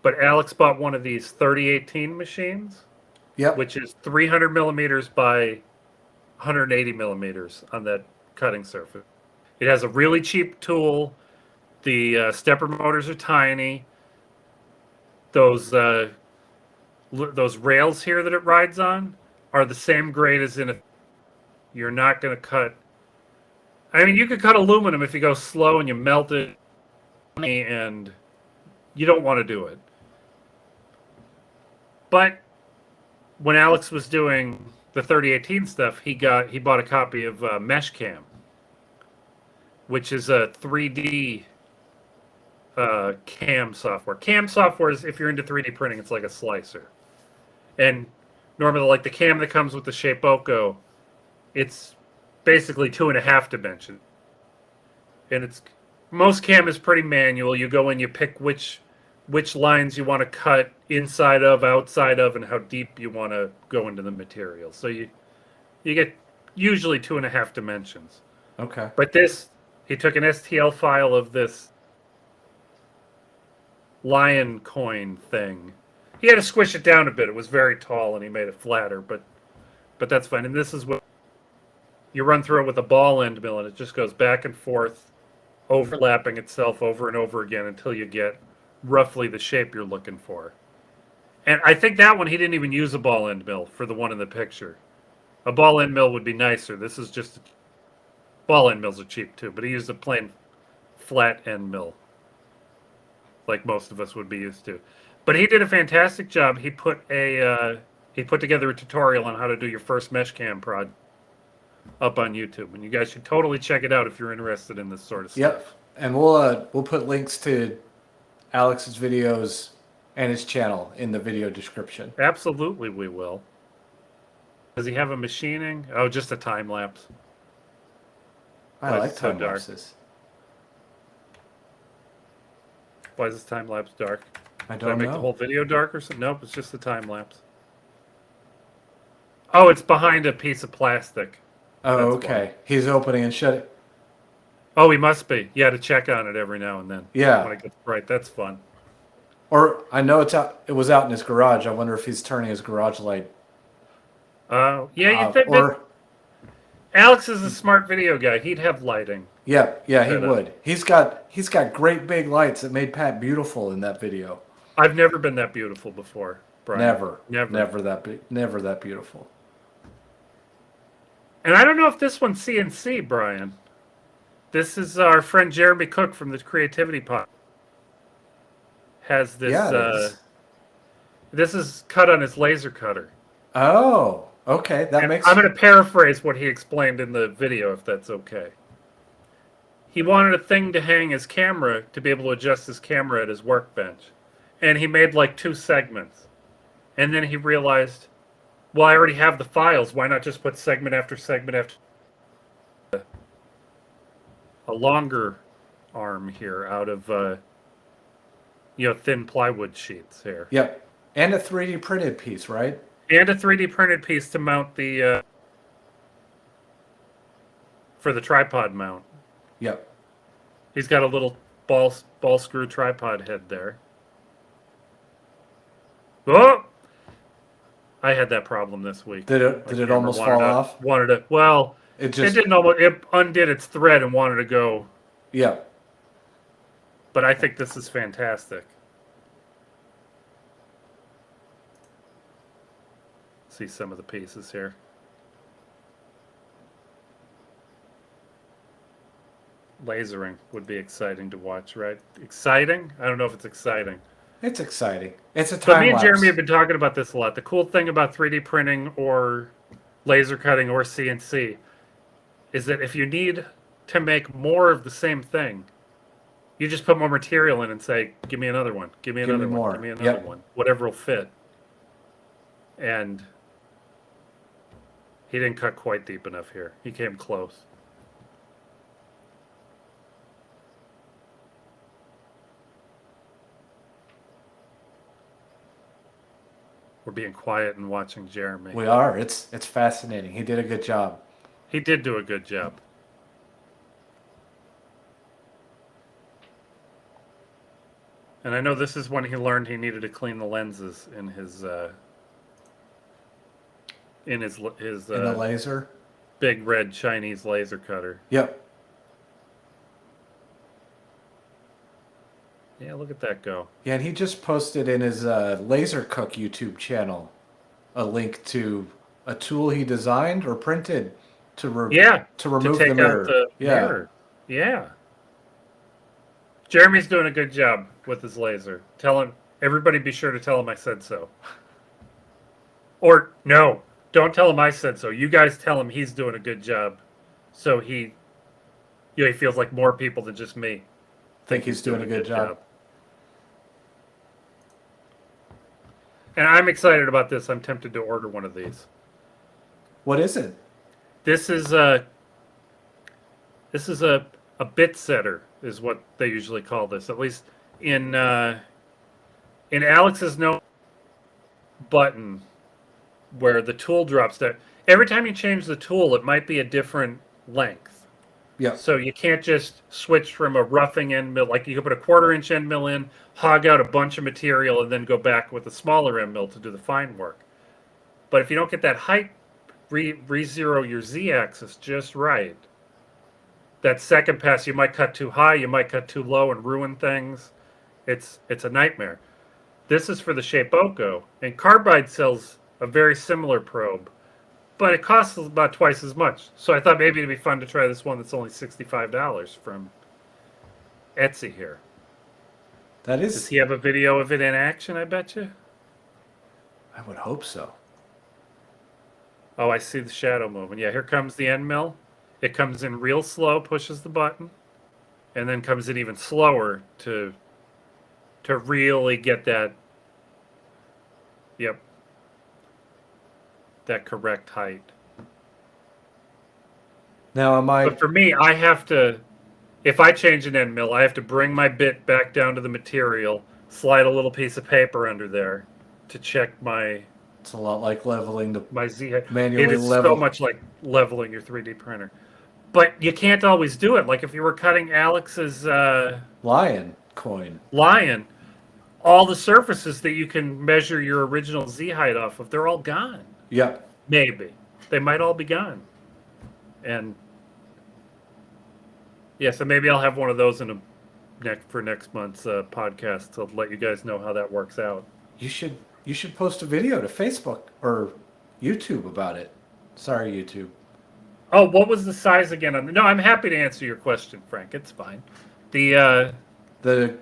But Alex bought one of these 3018 machines, Yep. which is 300 millimeters by 180 millimeters on that cutting surface. It has a really cheap tool. The stepper motors are tiny. Those rails here that it rides on are the same grade as in a. You're not going to cut. I mean, you could cut aluminum if you go slow and you melt it, and you don't want to do it. But when Alex was doing the 3018 stuff, he bought a copy of Meshcam, which is a 3D cam software. Cam software is, if you're into 3D printing, it's like a slicer. And normally, like the cam that comes with the Shapeoko, it's basically 2.5 dimensions. And most cam is pretty manual. You go in, you pick which lines you want to cut inside of, outside of, and how deep you want to go into the material. So you get usually 2.5 dimensions. Okay. But he took an STL file of this lion coin thing. He had to squish it down a bit. It was very tall, and he made it flatter, but that's fine. And this is what you run through it with a ball end mill, and it just goes back and forth, overlapping itself over and over again until you get roughly the shape you're looking for. And I think that one, he didn't even use a ball end mill for the one in the picture. A ball end mill would be nicer. This is just, ball end mills are cheap too, but he used a plain flat end mill, like most of us would be used to. But he did a fantastic job. He put together a tutorial on how to do your first Meshcam project up on YouTube, and you guys should totally check it out if you're interested in this sort of stuff. Yep. And we'll put links to Alex's videos and his channel in the video description. Absolutely, we will. Does he have a machining? Oh, just a time lapse. I Why is like it so time dark? lapses. Why is this time lapse dark? I Did I don't make know. the whole video dark or something? Nope, it's just the time lapse. Oh, it's behind a piece of plastic. Oh, That's okay. He's opening and shutting. Oh, he must be. Yeah, to check on it every now and then. Yeah. When it gets bright, that's fun. Or I know it's out. It was out in his garage. I wonder if he's turning his garage light. Yeah, you think Or Alex is a smart video guy. He'd have lighting. yeah, he Set up. would. He's got great big lights that made Pat beautiful in that video. I've never been that beautiful before, Brian. Never Never. that beautiful. And I don't know if this one's CNC, Brian. This is our friend Jeremy Cook from the Creativity Pod. Has this. Yeah, it is. This is cut on his laser cutter. Oh, okay. That And makes. I'm going to paraphrase what he explained in the video, if that's okay. He wanted a thing to hang his camera to be able to adjust his camera at his workbench. And he made like 2 segments. And then he realized, well, I already have the files. Why not just put segment after segment after a longer arm here out of thin plywood sheets here, Yep. And a 3D printed piece, right? and a 3D printed piece to mount the for the tripod mount. Yep. He's got a little ball screw tripod head there. Oh, I had that problem this week. Did My it camera almost wanted fall to- off? Wanted to. Well, It it just. didn't almost. It undid its thread and wanted to go. Yep. But I think this is fantastic. See some of the pieces here. Lasering would be exciting to watch, right? Exciting? I don't know if it's exciting. It's exciting. It's a But time me and lapse. Jeremy have been talking about this a lot. The cool thing about 3D printing or laser cutting or CNC is that if you need to make more of the same thing, you just put more material in and say, give me another one, give me Give me another one, more. give me another Yep. one, whatever will fit. And he didn't cut quite deep enough here. He came close. We're being quiet and watching Jeremy. We are. It's fascinating. He did a good job. He did do a good job. And I know this is when he learned he needed to clean the lenses in his In the laser. big red Chinese laser cutter. Yep. Yeah, look at that go. Yeah, and he just posted in his Laser Cook YouTube channel a link to a tool he designed or printed to Yeah, to remove to the take mirror. out the Yeah. mirror. Yeah. Jeremy's doing a good job with his laser. Tell him, everybody be sure to tell him I said so. Or, no, don't tell him I said so. You guys tell him he's doing a good job. So he feels like more people than just me Think he's doing a good job. And I'm excited about this. I'm tempted to order one of these. What is it? This is a bit setter is what they usually call this. At least in Alex's note button where the tool drops down. Every time you change the tool, it might be a different length. Yeah. So you can't just switch from a roughing end mill. Like you could put a 1/4 inch end mill in, hog out a bunch of material, and then go back with a smaller end mill to do the fine work. But if you don't get that height, re-zero your z-axis just right, that second pass you might cut too high, you might cut too low and ruin things. It's a nightmare. This is for the Shapeoko, and Carbide sells a very similar probe, but it costs about twice as much. So I thought maybe it'd be fun to try this one that's only $65 from Etsy here. That Does is. he have a video of it in action, I bet you? I would hope so. Oh, I see the shadow moving. Yeah, here comes the end mill. It comes in real slow, pushes the button, and then comes in even slower to to really get that. Yep. That correct height. Now, am I? But for me, I have to, if I change an end mill, I have to bring my bit back down to the material, slide a little piece of paper under there to check my It's a lot like leveling the Z height. manually It is level. so much like leveling your 3D printer. But you can't always do it. Like if you were cutting Alex's lion coin. lion, all the surfaces that you can measure your original Z height off of, they're all gone. Yep. Maybe. They might all be gone. And yeah, so maybe I'll have one of those for next month's podcast to let you guys know how that works out. You should post a video to Facebook or YouTube about it. Sorry, YouTube. Oh, what was the size again? No, I'm happy to answer your question, Frank. It's fine. The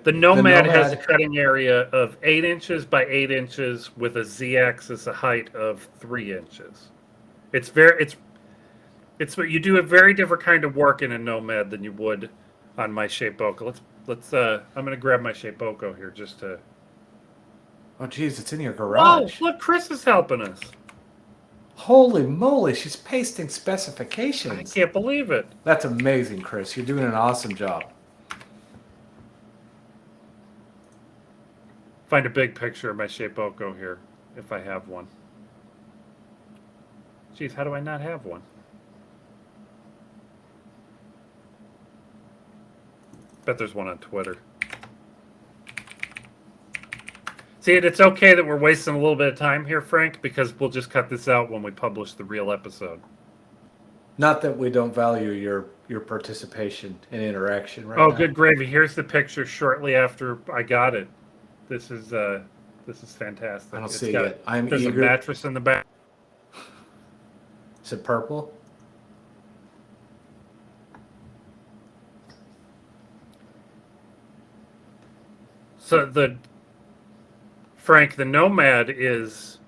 Nomad has a cutting area of 8 inches by 8 inches with a Z-axis, a height of 3 inches. It's you do a very different kind of work in a Nomad than you would on my Shapeoko. Let's I'm gonna grab my Shapeoko here just to. Oh, geez, it's in your garage. Oh, look, Chris is helping us. Holy moly, she's pasting I specifications. can't believe it. That's amazing, Chris. You're doing an awesome job. Find a big picture of my Shapeoko here, if I have one. Jeez, how do I not have one? Bet there's one on Twitter. See, it's okay that we're wasting a little bit of time here, Frank, because we'll just cut this out when we publish the real episode. Not that we don't value your participation and interaction right Oh, now. good gravy. Here's the picture shortly after I got it. This is fantastic. I don't It's see got- it. I'm There's eager. a mattress in the back. Is it purple? So Frank, the Nomad is,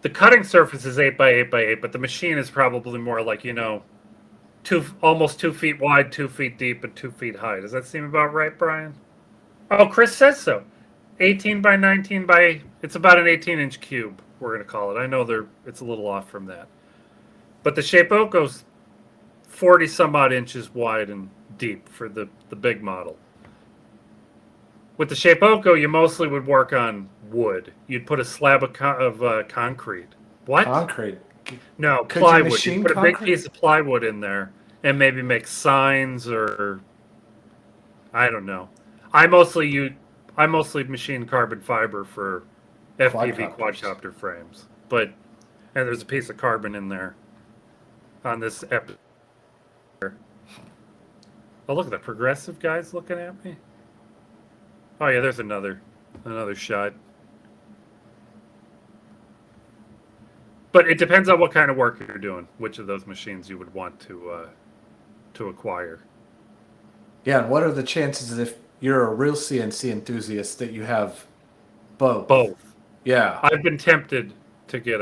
the cutting surface is 8 by 8 by 8, but the machine is probably more like, almost 2 feet wide, 2 feet deep, and 2 feet high. Does that seem about right, Brian? Oh, Chris says so. 18 by 19 by, it's about an 18-inch cube, we're going to call it. I know it's a little off from that. But the Shapeoko's 40 some odd inches wide and deep for the big model. With the Shapeoko, you mostly would work on wood. You'd put a slab of concrete. What? Concrete. No, Could you plywood. machine You put a big concrete? piece of plywood in there and maybe make signs or I don't know. I mostly machine carbon fiber for FPV quadcopter frames. And there's a piece of carbon in there on this episode. Oh, look at the progressive guys looking at me. Oh yeah, there's another shot. But it depends on what kind of work you're doing, which of those machines you would want to acquire. Yeah, and what are the chances if you're a real CNC enthusiast that you have both? Both. Yeah. I've been tempted to get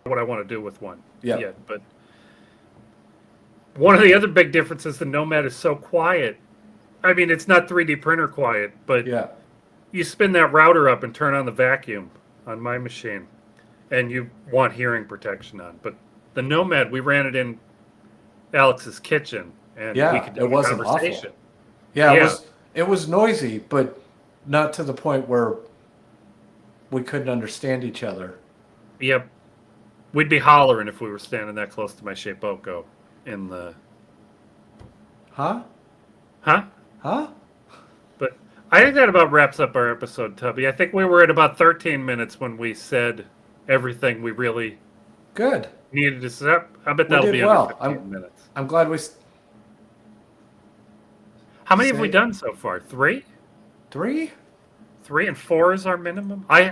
what I want to do with one. Yeah. Yet, but one of the other big differences, the Nomad is so quiet. I mean, it's not 3D printer quiet, but Yeah. you spin that router up and turn on the vacuum on my machine, and you want hearing protection on. But the Nomad, we ran it in Alex's kitchen, and Yeah, we could it have a wasn't awful. conversation. Yeah, Yeah. it was noisy, but not to the point where we couldn't understand each other. Yep. We'd be hollering if we were standing that close to my Shapeoko in the... Huh? Huh? Huh? But I think that about wraps up our episode, Tubby. I think we were at about 13 minutes when we said everything we really Good. needed to say. I bet We that'll did be well. under 15 minutes. I'm glad we... How many have we Say- done so far? 3? 3? 3 and 4 is our minimum? I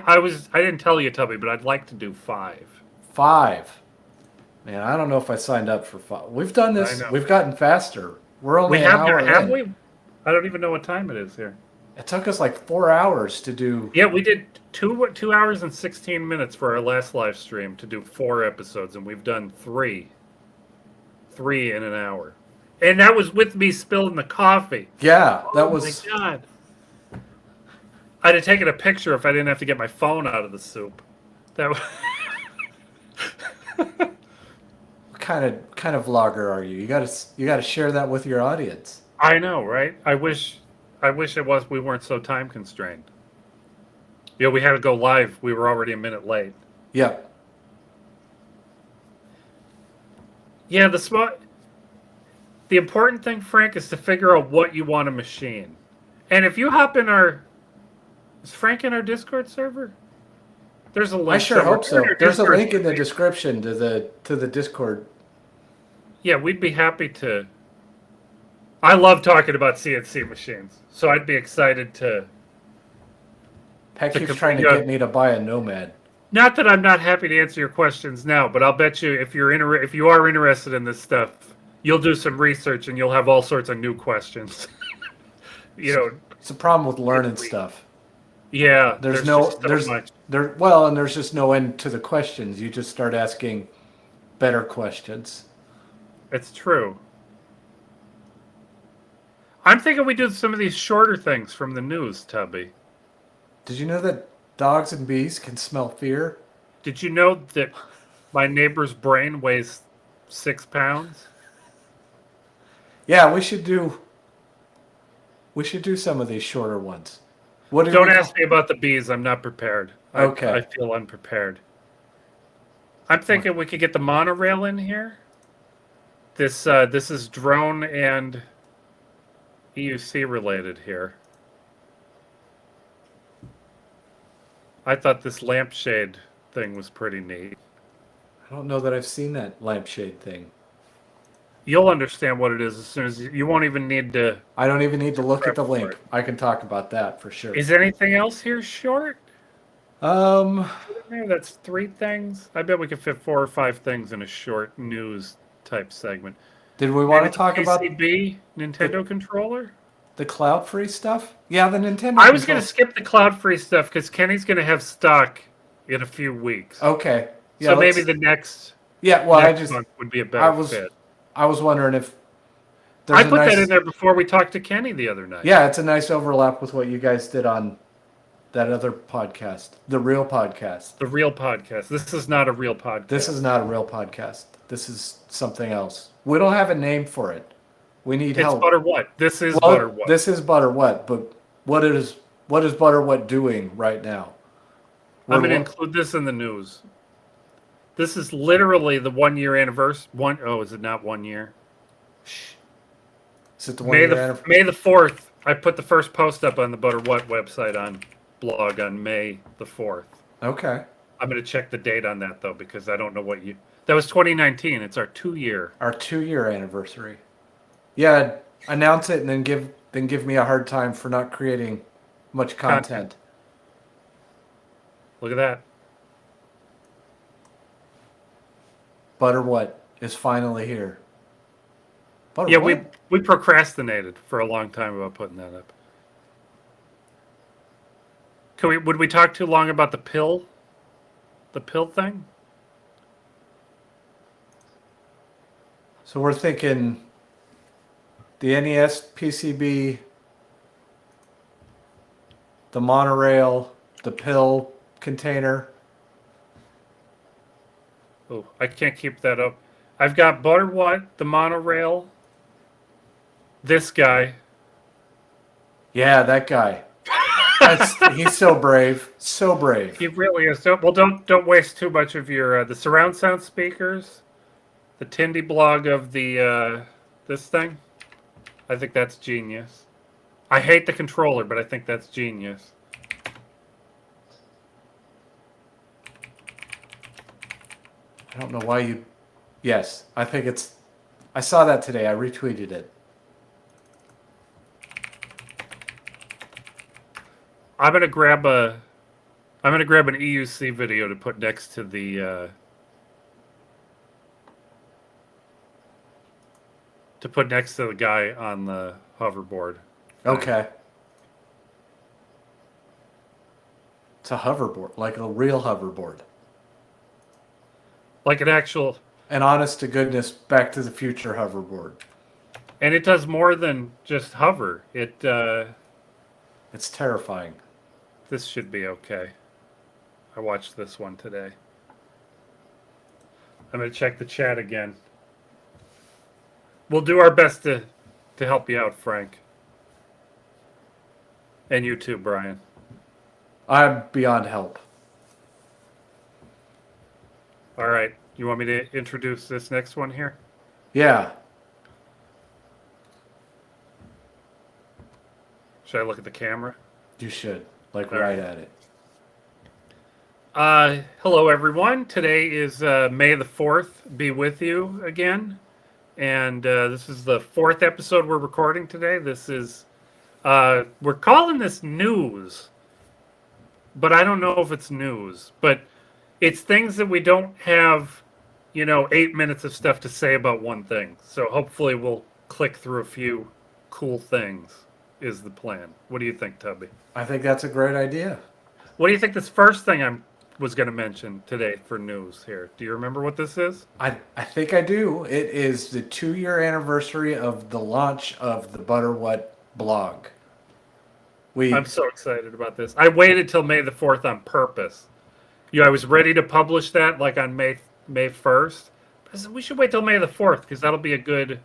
didn't tell you, Tubby, but I'd like to do 5. 5. Man, I don't know if I signed up for 5. We've done this. I know. We've gotten faster. We're only We an have hour have in. we? I don't even know what time it is here. It took us like 4 hours to do... Yeah, we did 2 hours and 16 minutes for our last live stream to do 4 episodes, and we've done 3. 3 in an hour. And that was with me spilling the coffee. Yeah, that Oh was... my God. I'd have taken a picture if I didn't have to get my phone out of the soup. That was What kind of vlogger are you? You gotta share that with your audience. I know, right? I wish we weren't so time constrained. Yeah, we had to go live. We were already a minute late. Yep. Yeah, the important thing, Frank, is to figure out what you want to machine. And if you hop in is Frank in our Discord server? There's a link. I sure somewhere. hope so. Our There's a Discord link in the server. description to the Discord. Yeah, we'd be happy to. I love talking about CNC machines, so I'd be excited to. Pat To keeps com- trying to yeah. get me to buy a Nomad. Not that I'm not happy to answer your questions now, but I'll bet you if if you are interested in this stuff, you'll do some research and you'll have all sorts of new questions. you know, It's a problem with learning stuff. yeah. There's just so much. and there's just no end to the questions. You just start asking better questions. It's true. I'm thinking we do some of these shorter things from the news, Tubby. Did you know that dogs and bees can smell fear? Did you know that my neighbor's brain weighs 6 pounds? Yeah, we should do some of these shorter ones. What did Don't we ask me about the bees. I'm not prepared. Okay. I feel unprepared. I'm thinking we could get the monorail in here. This is drone and EUC related here. I thought this lampshade thing was pretty neat. I don't know that I've seen that lampshade thing. You'll understand what it is as soon as you won't even need to. I don't even need to look at the Prep for link. it. I can talk about that for sure. Is anything else here short? Um, Maybe that's 3 things. I bet we could fit 4 or 5 things in a short news type segment. did we want Maybe to talk about PCB Nintendo controller? the cloud-free stuff? Yeah, the Nintendo. I was going to controls- skip the cloud free stuff because Kenny's going to have stock in a few weeks. Okay. Yeah, So maybe let's- the next, Yeah, next month would be a better fit. I was wondering if there's I a put nice, that in there before we talked to Kenny the other night. Yeah, it's a nice overlap with what you guys did on that other podcast, the real podcast. The real podcast. This is not a real podcast. This is not a real podcast. This is something else. We don't have a name for it. We need It's help. Butter What. This is Well, Butter What. This is Butter What, but what is Butter What doing right now? I'm going to We're- include this in the news. This is literally the 1 year anniversary. Is it not 1 year? Is it the May 1 year anniversary? May the 4th. I put the first post up on the Butter What website on blog on May the 4th. Okay. I'm going to check the date on that though because I don't know what you. That was 2019. It's our 2 year. Our 2 year anniversary. Yeah, announce it and then give me a hard time for not creating much content. Look at that. Butter What is finally here. Butter Yeah, What? we procrastinated for a long time about putting that up. Would we talk too long about the pill? The pill thing? So we're thinking the NES PCB, the monorail, the pill container. Oh, I can't keep that up. I've got Butter What, the monorail, this guy. Yeah, that guy. He's so brave. So brave. He really is. Well, don't waste too much of your the surround sound speakers, the Tindy blog of the this thing. I think that's genius. I hate the controller, but I think that's genius. I don't know why you. Yes, I think it's. I saw that today. I retweeted it. I'm gonna grab an EUC video to put next to the guy on the hoverboard. Okay. It's a hoverboard, like a real hoverboard. Like an actual, An honest to goodness Back to the Future hoverboard. and it does more than just hover. It's terrifying. This should be okay. I watched this one today. I'm going to check the chat again. We'll do our best to help you out, Frank. And you too, Brian. I'm beyond help. All right. You want me to introduce this next one here? Yeah. Should I look at the camera? You should. Like All right right. at it. Hello, everyone. Today is May the 4th. Be with you again. And this is the 4th episode we're recording today. This is, we're calling this news. But I don't know if it's news. But it's things that we don't have, 8 minutes of stuff to say about one thing. So hopefully we'll click through a few cool things, is the plan. What do you think, Tubby? I think that's a great idea. What do you think this first thing I was going to mention today for news here? Do you remember what this is? I think I do. It is the 2-year anniversary of the launch of the Butterwhat blog. I'm so excited about this. I waited till May the 4th on purpose. I was ready to publish that like on May 1st. I said we should wait till May the 4th because that'll be a good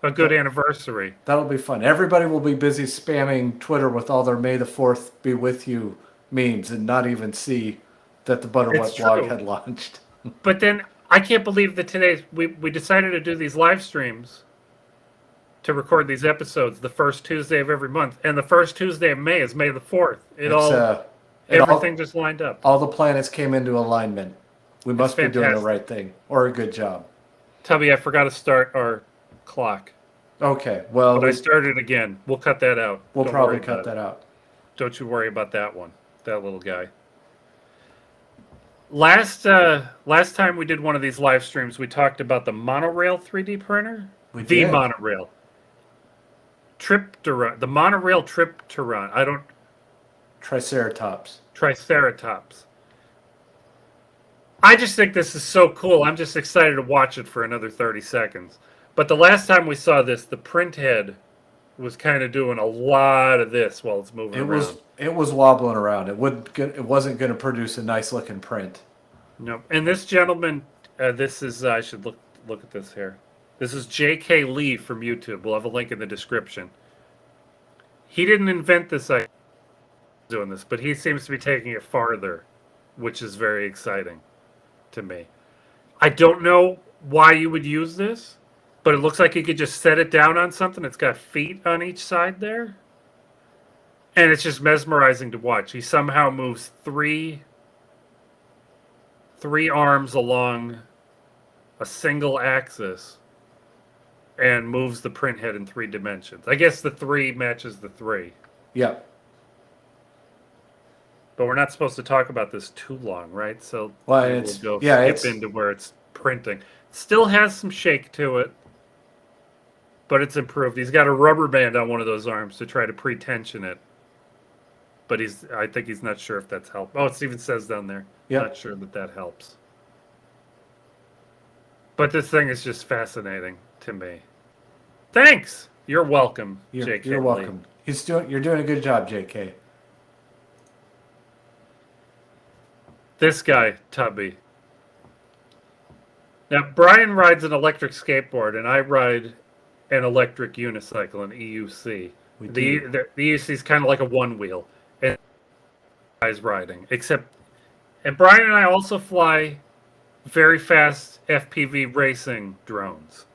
anniversary. That'll be fun. Everybody will be busy spamming Twitter with all their May the 4th be with you memes and not even see that the Butterwhat blog had launched. But then I can't believe that today we decided to do these live streams to record these episodes the first Tuesday of every month, and the first Tuesday of May is May the 4th. Everything just lined up. All the planets came into alignment. We must be doing the right thing or a good job. Tubby, I forgot to start our clock. Okay, well, but I started again. We'll cut that out. We'll probably cut that out. Don't you worry about that one, that little guy. Last time we did one of these live streams, we talked about the monorail 3D printer. The monorail. Tripteron. The monorail Tripteron. Triceratops. I just think this is so cool. I'm just excited to watch it for another 30 seconds. But the last time we saw this, the print head was kind of doing a lot of this while it's moving around. It was wobbling around. It wasn't going to produce a nice looking print. No. And this gentleman, this is I should look at this here. This is J.K. Lee from YouTube. We'll have a link in the description. He didn't invent this idea doing this, but he seems to be taking it farther, which is very exciting to me. I don't know why you would use this, but it looks like you could just set it down on something. It's got feet on each side there. And it's just mesmerizing to watch. He somehow moves three arms along a single axis and moves the print head in 3 dimensions. I guess the 3 matches the 3. Yep. But we're not supposed to talk about this too long, right? So we'll skip into where it's printing. It still has some shake to it, but it's improved. He's got a rubber band on one of those arms to try to pre-tension it. But I think he's not sure if that's helped. Oh, it even says down there. Yep. Not sure that helps. But this thing is just fascinating to me. Thanks. You're welcome, JK. You're welcome. You're doing a good job, JK. This guy, Tubby. Now, Brian rides an electric skateboard, and I ride an electric unicycle, an EUC. The EUC is kind of like a one-wheel. And guys riding, and Brian and I also fly very fast FPV racing drones.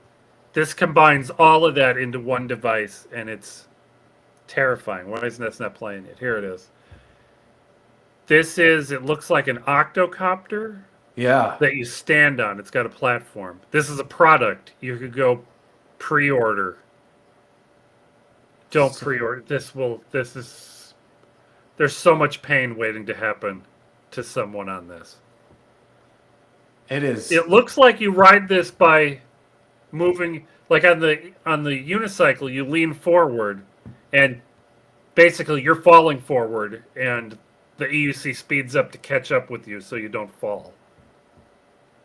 This combines all of that into one device, and it's terrifying. Why isn't this not playing it? Here it is. It looks like an octocopter. Yeah. That you stand on. It's got a platform. This is a product. You could go pre-order. Don't pre-order. There's so much pain waiting to happen to someone on this. It is. It looks like you ride this by moving, like on the unicycle, you lean forward, and basically you're falling forward, and the EUC speeds up to catch up with you so you don't fall.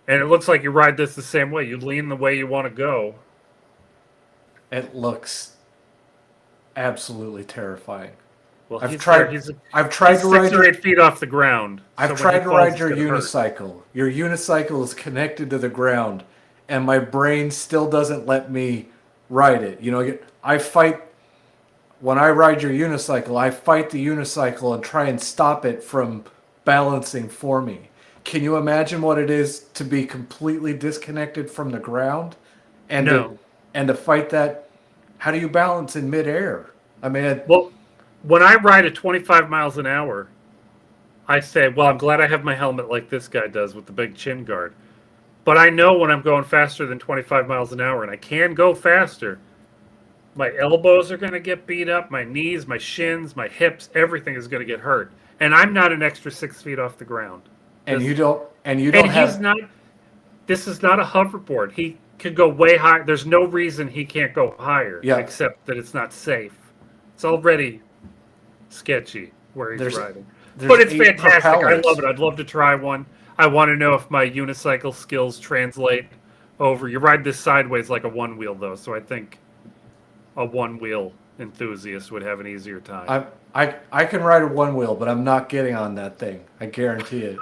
And it looks like you ride this the same way. You lean the way you want to go. It looks absolutely terrifying. Well, I've he's tried. there. He's I've tried he's to ride 6 or your. 8 feet off the ground. I've So when tried he to falls, ride it's your gonna hurt. unicycle. Your unicycle is connected to the ground, and my brain still doesn't let me ride it. I fight when I ride your unicycle. I fight the unicycle and try and stop it from balancing for me. Can you imagine what it is to be completely disconnected from the ground, and to No. and to fight that? How do you balance in midair? I mean, Well, when I ride at 25 miles an hour, I say, well, I'm glad I have my helmet like this guy does with the big chin guard. But I know when I'm going faster than 25 miles an hour, and I can go faster, my elbows are going to get beat up, my knees, my shins, my hips, everything is going to get hurt. And I'm not an extra 6 feet off the ground. and This, you and don't he's have. not, this is not a hoverboard. He could go way high. There's no reason he can't go higher, Yeah. except that it's not safe. It's already sketchy where he's There's riding. there's But it's 8 fantastic. I propellers. love it. I'd love to try one. I want to know if my unicycle skills translate over. You ride this sideways like a one wheel, though, so I think a one wheel enthusiast would have an easier time. I can ride a one wheel, but I'm not getting on that thing. I guarantee it.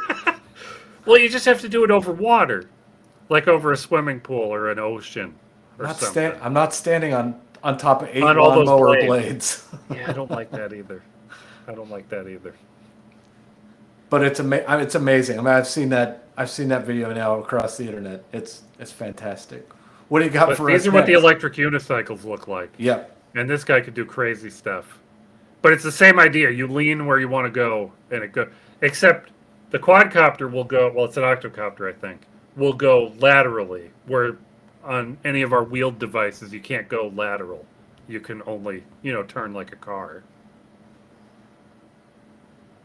Well, you just have to do it over water, like over a swimming pool or an ocean or something. I'm not standing on top of 8 On all those lawnmower blades. blades. Yeah, I don't like that either. I don't like that either. But it's amazing. I mean, I've seen that video now across the internet. It's fantastic. What do you got But for these us are what the next? electric unicycles look like. Yep. And this guy could do crazy stuff. But it's the same idea. You lean where you want to go, and it go. Except the quadcopter will go. Well, it's an octocopter, I think. Will go laterally, where on any of our wheeled devices you can't go lateral. You can only turn like a car.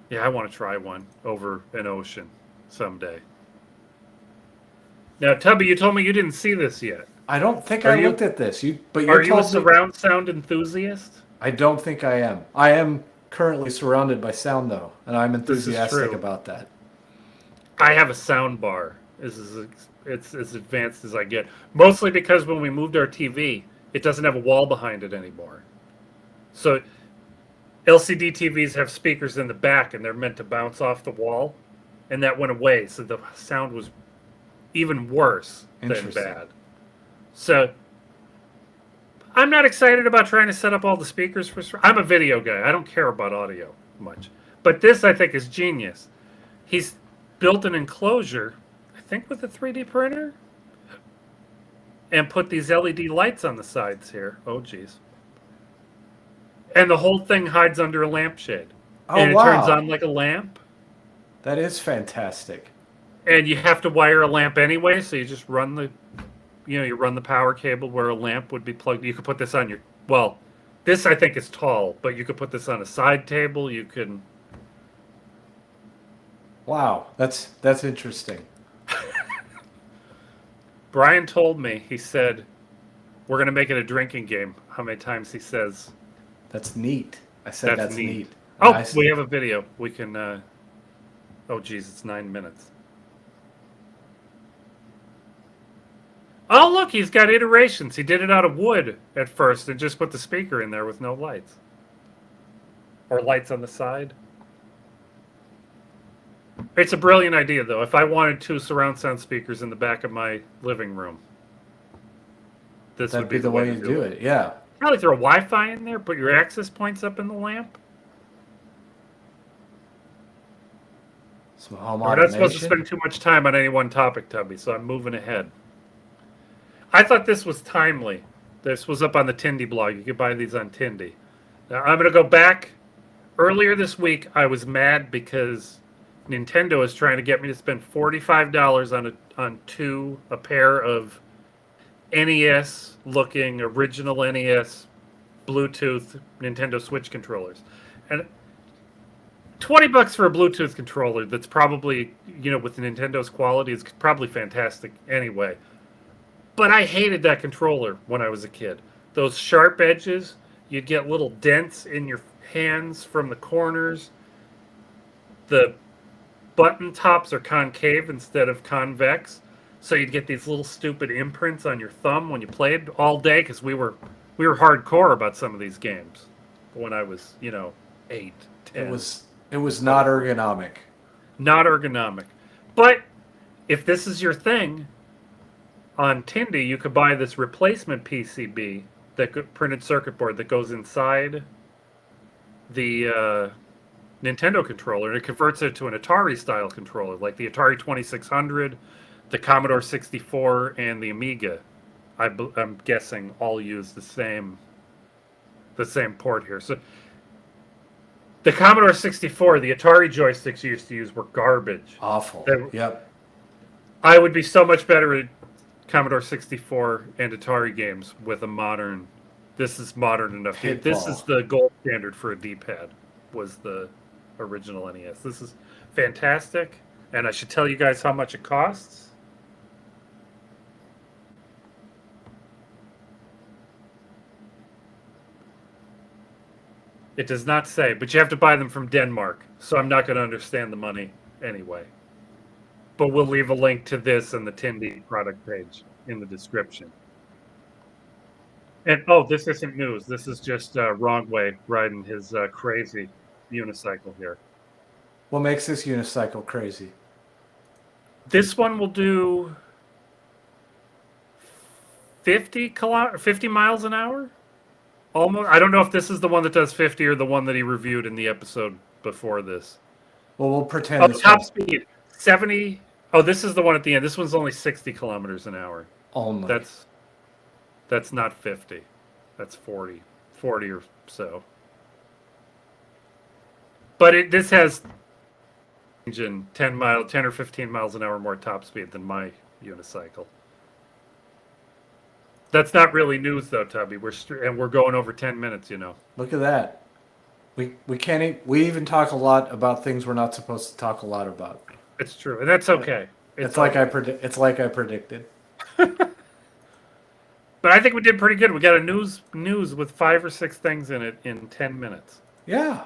Yeah, I want to try one over an ocean someday. Now, Tubby, you told me you didn't see this yet. I don't think Are I you- looked at this. But Are you you a told me. surround sound enthusiast? I don't think I am. I am currently surrounded by sound though, and I'm is enthusiastic true. about that. I have a sound bar. It's as advanced as I get. Mostly because when we moved our TV, it doesn't have a wall behind it anymore. So LCD TVs have speakers in the back, and they're meant to bounce off the wall, and that went away. So the sound was even worse than Interesting. bad. So I'm not excited about trying to set up all the speakers for. I'm a video guy. I don't care about audio much. But this, I think, is genius. He's built an enclosure, I think with a 3D printer, and put these LED lights on the sides here. Oh, geez. And the whole thing hides under a lampshade. Oh And it wow, turns on like a lamp. that is fantastic. And you have to wire a lamp anyway, so you just run you run the power cable where a lamp would be plugged. You could put this on your, well, this I think is tall, but you could put this on a side table. You can, Wow, that's interesting. Brian told me, he said, we're going to make it a drinking game. How many times he says, That's neat. I said That's that's neat. neat. oh, I s- we have a video. We can, oh, geez, it's 9 minutes. Oh, look, he's got iterations. He did it out of wood at first and just put the speaker in there with no lights. Or lights on the side. It's a brilliant idea, though. If I wanted 2 surround sound speakers in the back of my living room, this That'd would be the way you do it. Yeah. Probably throw Wi-Fi in there, put your access points up in the lamp. Some home We're not supposed to automation. spend too much time on any one topic, Tubby, so I'm moving ahead. I thought this was timely. This was up on the Tindy blog. You could buy these on Tindy. Now, I'm going to go back. Earlier this week, I was mad because Nintendo is trying to get me to spend $45 on a pair of NES-looking original NES Bluetooth Nintendo Switch controllers, and $20 for a Bluetooth controller that's probably, with Nintendo's quality, is probably fantastic anyway. But I hated that controller when I was a kid. Those sharp edges, you'd get little dents in your hands from the corners. The button tops are concave instead of convex, so you'd get these little stupid imprints on your thumb when you played all day, because we were hardcore about some of these games when I was, 8, 10. It was not ergonomic. Not ergonomic. But if this is your thing, on Tindy, you could buy this replacement PCB, printed circuit board that goes inside the Nintendo controller, and it converts it to an Atari style controller, like the Atari 2600, the Commodore 64, and the Amiga. I'm guessing all use the same port here. So the Commodore 64, the Atari joysticks you used to use were garbage. Awful. Yep. I would be so much better at Commodore 64 and Atari games with a modern. This is modern enough. This is the gold standard for a D-pad. Was the original NES. This is fantastic, and I should tell you guys how much it costs. It does not say, but you have to buy them from Denmark, so I'm not going to understand the money anyway. But we'll leave a link to this and the Tindy product page in the description. And this isn't news. This is just Wrong Way riding his crazy unicycle here. What makes this unicycle crazy? This one will do 50 miles an hour. Almost. I don't know if this is the one that does 50 or the one that he reviewed in the episode before this. Well, we'll pretend. Top speed 70. Oh, this is the one at the end. This one's only 60 kilometers an hour. Only. That's not 50. That's 40 or so. But this has engine 10 or 15 miles an hour more top speed than my unicycle. That's not really news though, Tubby. We're going over 10 minutes, you know. Look at that. We we even talk a lot about things we're not supposed to talk a lot about. It's true, and that's okay. It's like I predicted. But I think we did pretty good. We got a news with 5 or 6 things in it in 10 minutes. Yeah.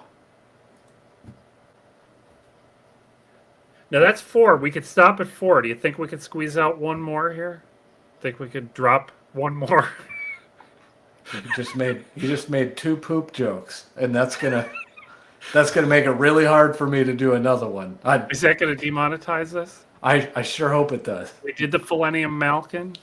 Now that's 4. We could stop at 4. Do you think we could squeeze out one more here? Think we could drop one more? You just made 2 poop jokes, and that's gonna make it really hard for me to do another one. Is that gonna demonetize us? I sure hope it does. We did the Millennium Falcon.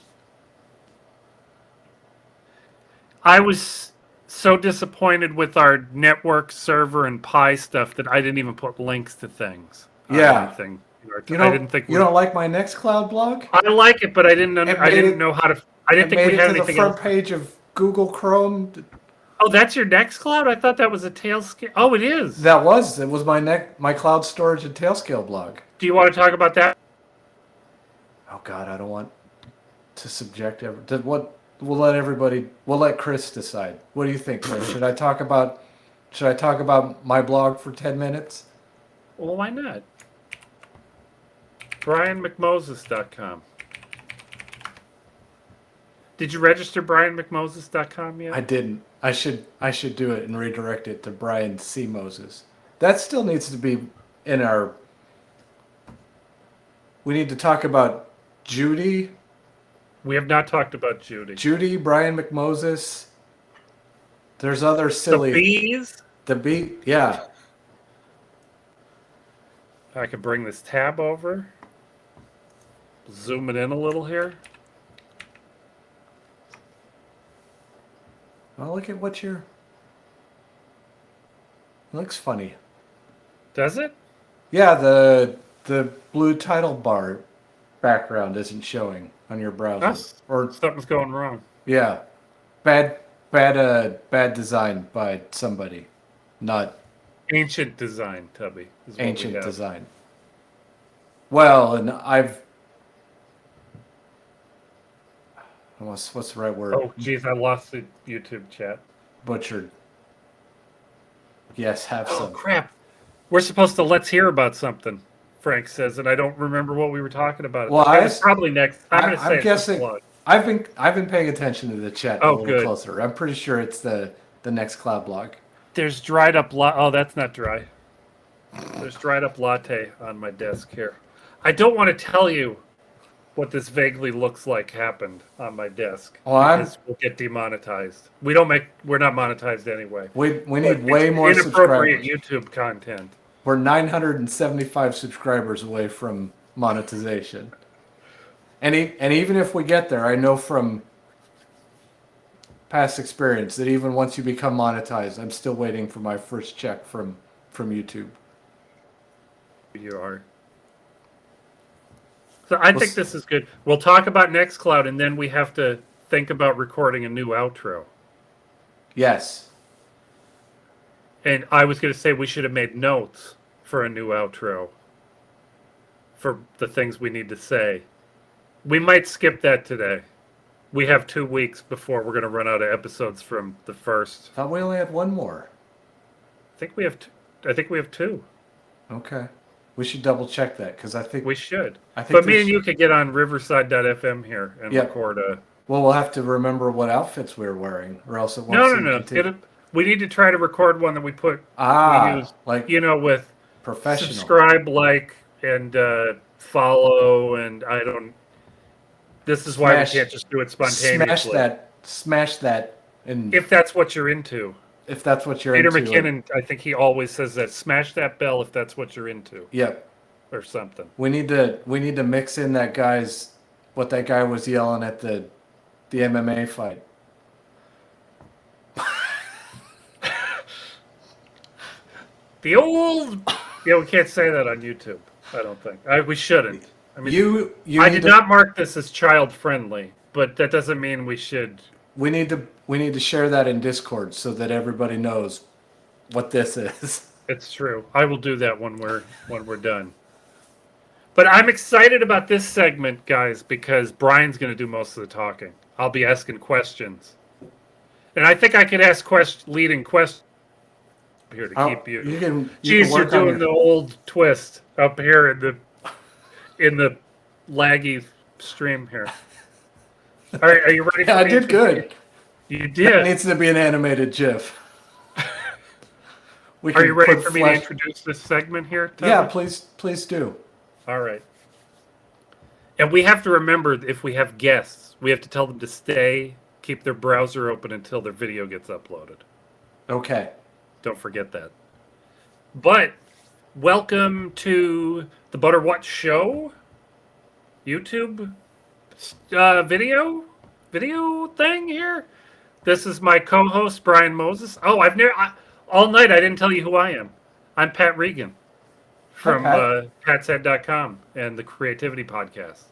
I was so disappointed with our network server and Pi stuff that I didn't even put links to things. Yeah. Anything. You don't like my Nextcloud blog? I like it, but I didn't know how to. I didn't think we had anything. The front page of Google Chrome. Oh, that's your Nextcloud? I thought that was a Tailscale. Oh, it is. It was my cloud storage and Tailscale blog. Do you want to talk about that? Oh God, I don't want to subject what. We'll let Chris decide. What do you think, Chris? Should I talk about my blog for 10 minutes? Well, why not? BrianMcMoses.com. Did you register BrianMcMoses.com yet? I didn't. I should do it and redirect it to Brian C. Moses. That still needs to be in our. We need to talk about Judy. We have not talked about Judy. Judy, Brian McMoses. There's other silly. The bees? The bee, yeah. I can bring this tab over. Zoom it in a little here. Oh, look at what you're. It looks funny. Does it? Yeah, the blue title bar background isn't showing on your browser. Or something's going wrong. Yeah, bad design by somebody, not ancient design. Tubby. Ancient design. Well, and what's the right word? Oh, geez, I lost the YouTube chat. Butchered. Yes, have some. Oh crap! We're supposed to let's hear about something. Frank says, and I don't remember what we were talking about. Well, it's probably next. I'm guessing. I've been paying attention to the chat a little closer. I'm pretty sure it's the Nextcloud blog. There's dried up. Oh, that's not dry. There's dried up latte on my desk here. I don't want to tell you what this vaguely looks like happened on my desk. Well, Because we'll get demonetized. We're not monetized anyway. we But need way it's more inappropriate subscribers. YouTube content. We're 975 subscribers away from monetization. And even if we get there, I know from past experience that even once you become monetized, I'm still waiting for my first check from YouTube. You are. So I think this is good. We'll talk about Nextcloud, and then we have to think about recording a new outro. Yes. And I was going to say we should have made notes for a new outro for the things we need to say. We might skip that today. We have 2 weeks before we're going to run out of episodes from the first. Thought we only had one more. I think we have. I think we have 2. Okay. We should double check that because I think We should. I think But me there's- and you could get on Riverside.fm here and Yep. record a. Well, we'll have to remember what outfits we're wearing, or else it won't. No, seem continu- we need to try to record one that we put. Ah, we use, like with professional. subscribe, like, and follow, and I don't. This is why we Smash- can't just do it spontaneously. Smash that, and If that's what you're into. if that's what you're Peter into. McKinnon, I think he always says that. Smash that bell if that's what you're into, Yep. or something. We need to mix in that what that guy was yelling at the MMA fight. The old. Yeah, we can't say that on YouTube. I don't think. We shouldn't. I mean, You I need did to, not mark this as child friendly, but that doesn't mean we should. We need to share that in Discord so that everybody knows what this is. It's true. I will do that when we're done. But I'm excited about this segment, guys, because Brian's going to do most of the talking. I'll be asking questions, and I think I could ask leading questions here to keep you. You can Jeez, you're work on doing the old twist up here in the laggy stream here. Are you ready? Yeah, For I me did to- good. You It did. needs to be an animated GIF. We Are you ready put for me to introduce this segment here? Tubby? Yeah, please do. All right. And we have to remember, if we have guests, we have to tell them to keep their browser open until their video gets uploaded. Okay. Don't forget that. But welcome to the Butter What Show YouTube video thing here. This is my co-host Brian Moses. Oh, all night I didn't tell you who I am. I'm Pat Regan from patshead.com and the Creativity Podcast.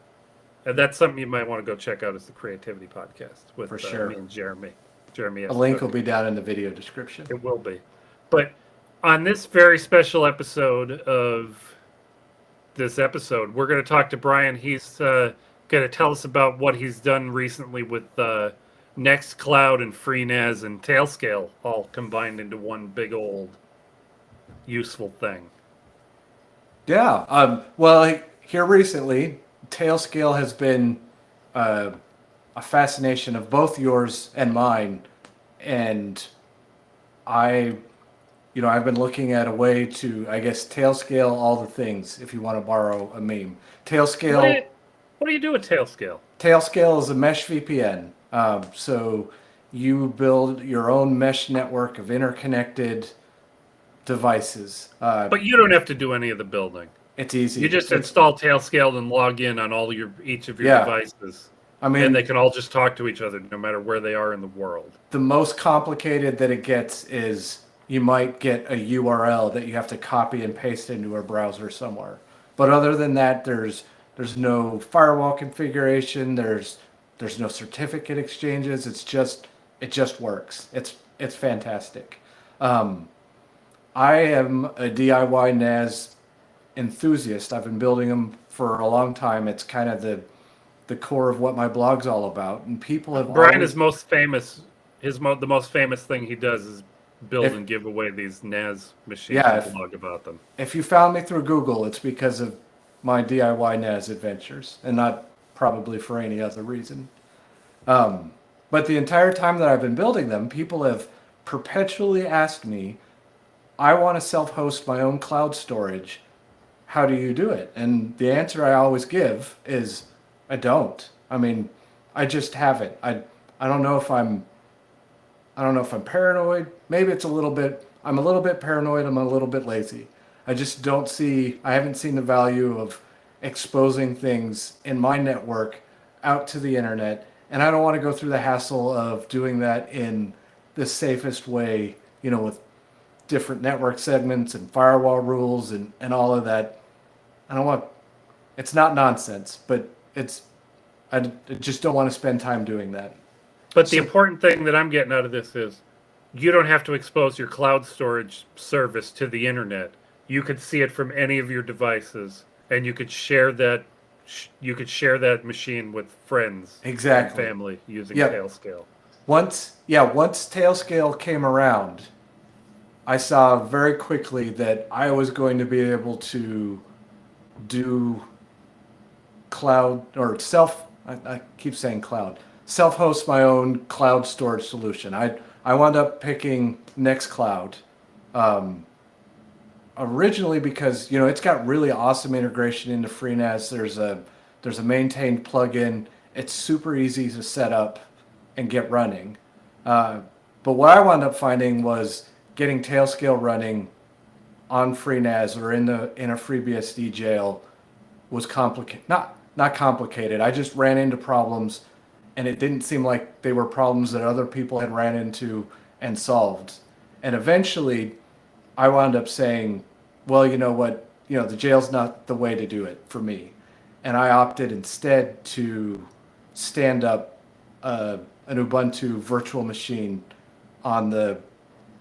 And that's something you might want to go check out, is the Creativity Podcast with For sure. me and Jeremy. A link will be down in the video description. It will be. But on this very special episode of this episode, we're going to talk to Brian. He's going to tell us about what he's done recently with Nextcloud and FreeNAS and Tailscale all combined into one big old useful thing. Yeah. Well, here recently, Tailscale has been a fascination of both yours and mine, and I've been looking at a way to, I guess, Tailscale all the things, if you want to borrow a meme. Tailscale. What do you do with Tailscale? Tailscale is a mesh VPN. So you build your own mesh network of interconnected devices. But you don't have to do any of the building. It's easy. You just install Tailscale and log in on each of your devices. I mean, and they can all just talk to each other no matter where they are in the world. The most complicated that it gets is you might get a URL that you have to copy and paste into a browser somewhere. But other than that, there's no firewall configuration. There's no certificate exchanges. It just works. It's fantastic. I am a DIY NAS enthusiast. I've been building them for a long time. It's kind of the core of what my blog's all about. And people have Brian is most famous. The most famous thing he does is build and give away these NAS machines and blog about them. If you found me through Google, it's because of my DIY NAS adventures, and not probably for any other reason. But the entire time that I've been building them, people have perpetually asked me, I want to self-host my own cloud storage. How do you do it? And the answer I always give is I don't. I mean, I just haven't. I don't know if I'm paranoid. Maybe it's a little bit. I'm a little bit paranoid. I'm a little bit lazy. I just don't see. I haven't seen the value of exposing things in my network out to the internet, and I don't want to go through the hassle of doing that in the safest way. With different network segments and firewall rules and all of that. I don't want. It's not nonsense, but I just don't want to spend time doing that. But the important thing that I'm getting out of this is you don't have to expose your cloud storage service to the internet. You could see it from any of your devices, and you could share that. You could share that machine with friends Exactly. and family using Yep. Tailscale. Once Tailscale came around, I saw very quickly that I was going to be able to do cloud or I keep saying cloud, self-host my own cloud storage solution. I wound up picking Nextcloud originally because it's got really awesome integration into FreeNAS. There's a maintained plugin. It's super easy to set up and get running. But what I wound up finding was getting Tailscale running on FreeNAS or in a FreeBSD jail was complicated. Not complicated. I just ran into problems, and it didn't seem like they were problems that other people had ran into and solved. And eventually, I wound up saying, well, you know what? The jail's not the way to do it for me. And I opted instead to stand up an Ubuntu virtual machine on the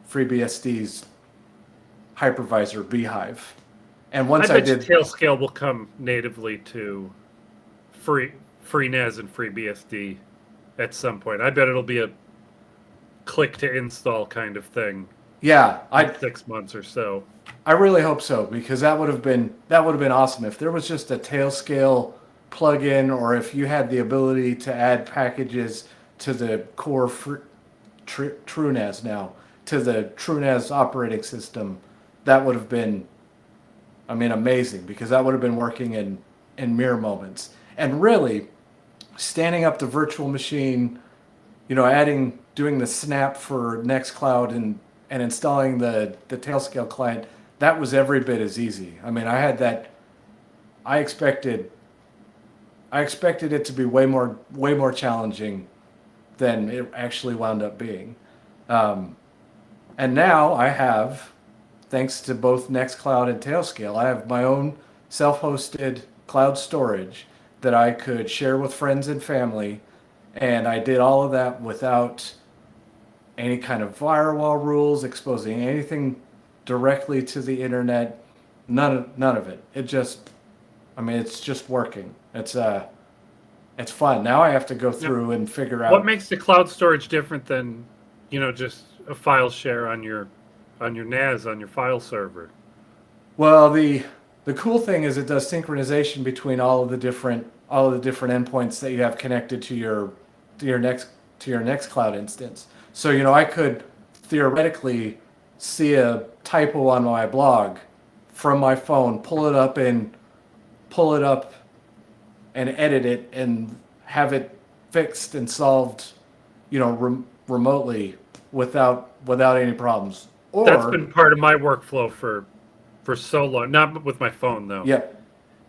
FreeBSD's hypervisor Beehive. And once I bet you did, Tailscale will come natively to FreeNAS and FreeBSD at some point. I bet it'll be a click to install kind of thing. yeah, In 6 months or so. I really hope so, because that would have been awesome if there was just a Tailscale plugin, or if you had the ability to add packages to the core TrueNAS now, to the TrueNAS operating system. That would have been, amazing, because that would have been working in mere moments. And really, standing up the virtual machine, doing the snap for Nextcloud and installing the Tailscale client, that was every bit as easy. I had that. I expected it to be way more challenging than it actually wound up being. And now I have, thanks to both Nextcloud and Tailscale, I have my own self-hosted cloud storage that I could share with friends and family, and I did all of that without any kind of firewall rules, exposing anything directly to the internet. None of it. It's just working. It's fun. Now I have to go through and figure out what makes the cloud storage different than, just a file share on your NAS on your file server. Well, the cool thing is it does synchronization between all of the different endpoints that you have connected to your Nextcloud instance. So I could theoretically see a typo on my blog from my phone, pull it up and edit it and have it fixed and solved, remotely without any problems. Or that's been part of my workflow for so long. Not with my phone though. Yeah.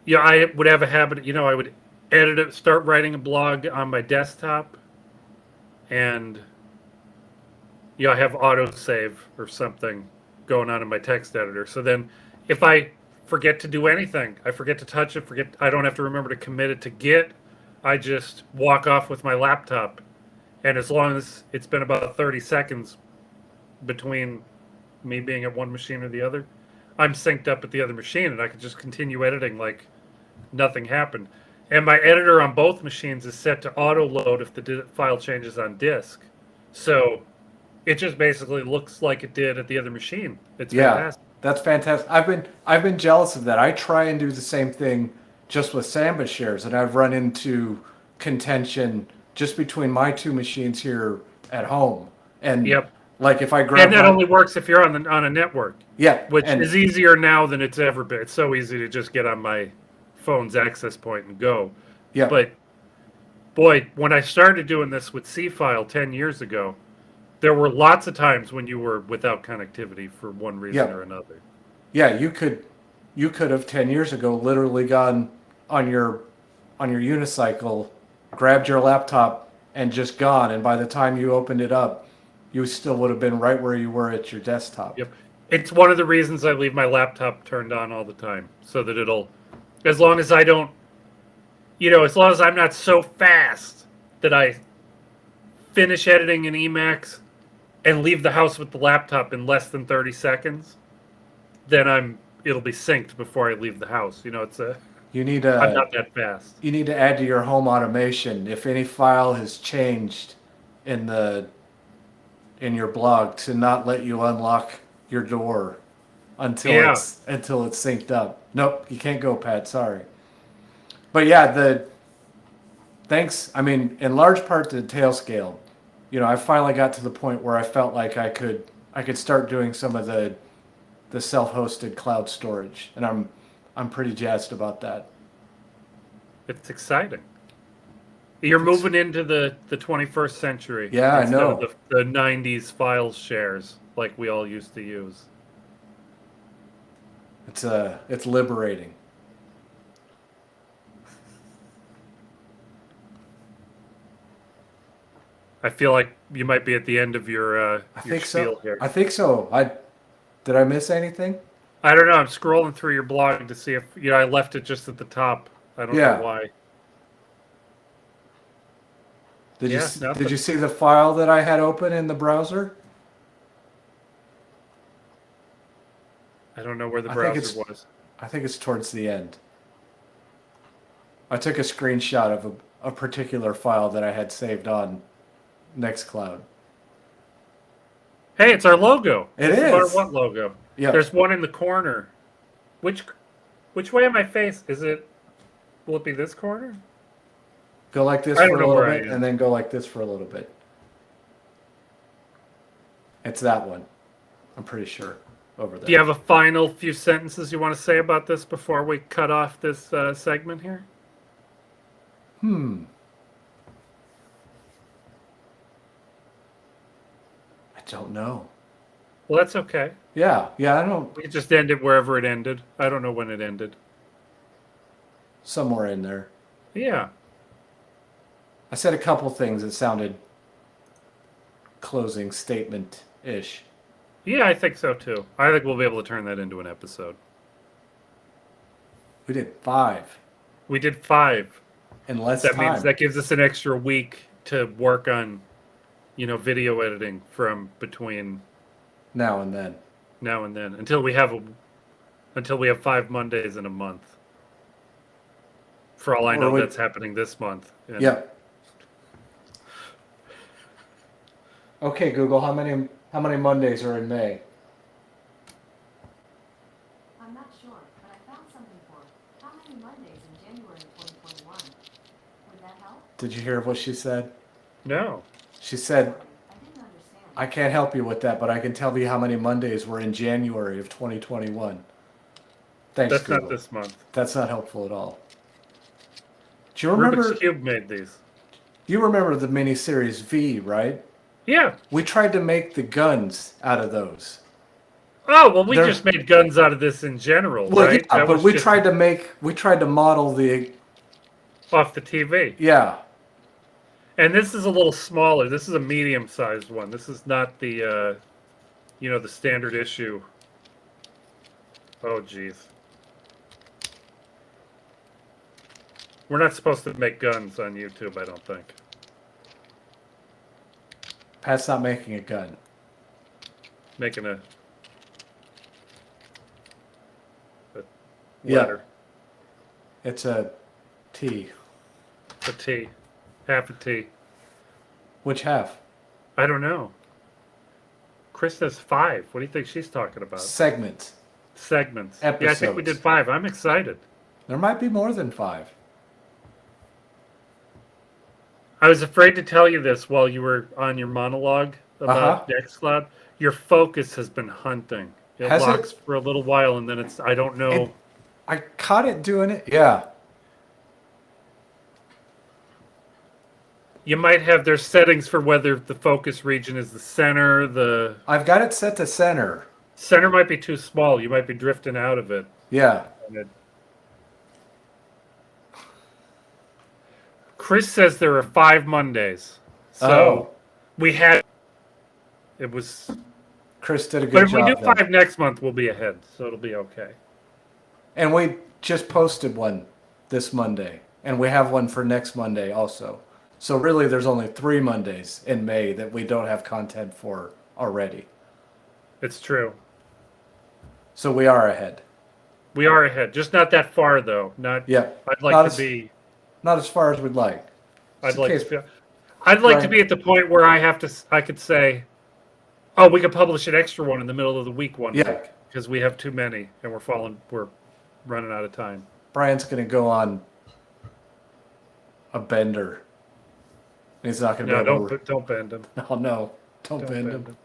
Yeah, I would have a habit. I would edit it, start writing a blog on my desktop, and I have autosave or something going on in my text editor. So then, if I forget to do anything, I forget to touch it. I don't have to remember to commit it to Git. I just walk off with my laptop, and as long as it's been about 30 seconds between me being at one machine or the other, I'm synced up at the other machine, and I can just continue editing like nothing happened. And my editor on both machines is set to auto load if the file changes on disk. So it just basically looks like it did at the other machine. It's fantastic. That's fantastic. I've been jealous of that. I try and do the same thing just with Samba shares, and I've run into contention just between my two machines here at home. And Yep. like if I grab And that only works if you're on a network. Yeah, which is easier now than it's ever been. It's so easy to just get on my phone's access point and go. Yeah. But boy, when I started doing this with C-File 10 years ago, there were lots of times when you were without connectivity for one reason Yeah. or another. Yeah, you could have 10 years ago literally gone on your unicycle, grabbed your laptop and just gone, and by the time you opened it up, you still would have been right where you were at your desktop. Yep. It's one of the reasons I leave my laptop turned on all the time, so that it'll, as long as I don't, as long as I'm not so fast that I finish editing in Emacs and leave the house with the laptop in less than 30 seconds, then it'll be synced before I leave the house. You need I'm a not that fast. you need to add to your home automation if any file has changed in the in your blog to not let you unlock your door until Yeah. it's synced up. Nope, you can't go, Pat. Sorry. But yeah, thanks. I mean, in large part to Tailscale, I finally got to the point where I felt like I could start doing some of the self-hosted cloud storage, and I'm pretty jazzed about that. It's exciting. You're moving into the 21st century. Yeah, I instead know. Of the 90s file shares like we all used to use. It's liberating. I feel like you might be at the end of your I your think spiel so. here. I think so. Did I miss anything? I don't know. I'm scrolling through your blog to see if I left it just at the top. I don't Yeah. know why. Did Yeah, you nothing. did you see the file that I had open in the browser? I don't know where the I think browser it's- was. I think it's towards the end. I took a screenshot of a particular file that I had saved on Nextcloud. Hey, it's our logo. It It's our is. what logo? Yeah. There's one in the corner. Which way am I face? Will it be this corner? Go like this I for don't a know little where I bit, am. and then go like this for a little bit. It's that one. I'm pretty sure over there. Do you have a final few sentences you want to say about this before we cut off this segment here? I don't know. Well, that's okay. Yeah, I don't. We could just end it wherever it ended. I don't know when it ended. Somewhere in there. Yeah. I said a couple things that sounded closing statement-ish. Yeah, I think so too. I think we'll be able to turn that into an episode. We did 5 We did 5. in less That time. means that gives us an extra week to work on, video editing from between Now and then. now and then until we have 5 Mondays in a month. For all I Or know, we- that's happening this month. And Yep. Okay, Google, how many Mondays are in May? I'm not sure, but I found something for it. How many Mondays in January 2021? Would that help? Did you hear what she said? No. She said, I didn't understand. I can't help you with that, but I can tell you how many Mondays were in January of 2021. Thanks, That's Google. not this month. That's not helpful at all. Do you remember? Rubik's Cube made these. You remember the miniseries V, right? Yeah. We tried to make the guns out of those. Oh, well, we They're- just made guns out of this in general, Well, right? yeah, That but was we just tried to model the off the TV. yeah. And this is a little smaller. This is a medium-sized one. This is not the, the standard issue. Oh, geez. We're not supposed to make guns on YouTube, I don't think. Pat's not making a gun. Making a Yeah. letter. It's a T. A T. Half a T. Which half? I don't know. Chris says 5. What do you think she's talking about? Segments. Segments. Yeah, I think we did Episodes. 5. I'm excited. There might be more than 5. I was afraid to tell you this while you were on your monologue about Nextcloud. Your focus has been hunting. It Has it? locks for a little while, and then I don't know. I caught it doing it. Yeah. You might have there's settings for whether the focus region is the center. The I've got it set to center. center might be too small. You might be drifting out of it. Yeah. Chris says there are 5 Mondays. So Oh. we had it was Chris did a but good if we job. do then. 5 next month, we'll be ahead. So it'll be okay. And we just posted one this Monday, and we have one for next Monday also. So really, there's only 3 Mondays in May that we don't have content for already. It's true. So we are ahead. We are ahead. Just not that far though. Not Yeah. I'd like Not to as- be Not as far as we'd like. I'd It's like okay. to be, I'd like to Right. be at the point where I could say, "Oh, we could publish an extra one in the middle of the week one Yeah. week because we have too many and we're running out of time." Brian's going to go on a bender. He's not going to No, be able to. don't bend them. Oh, no. Don't Don't bend bend him. them.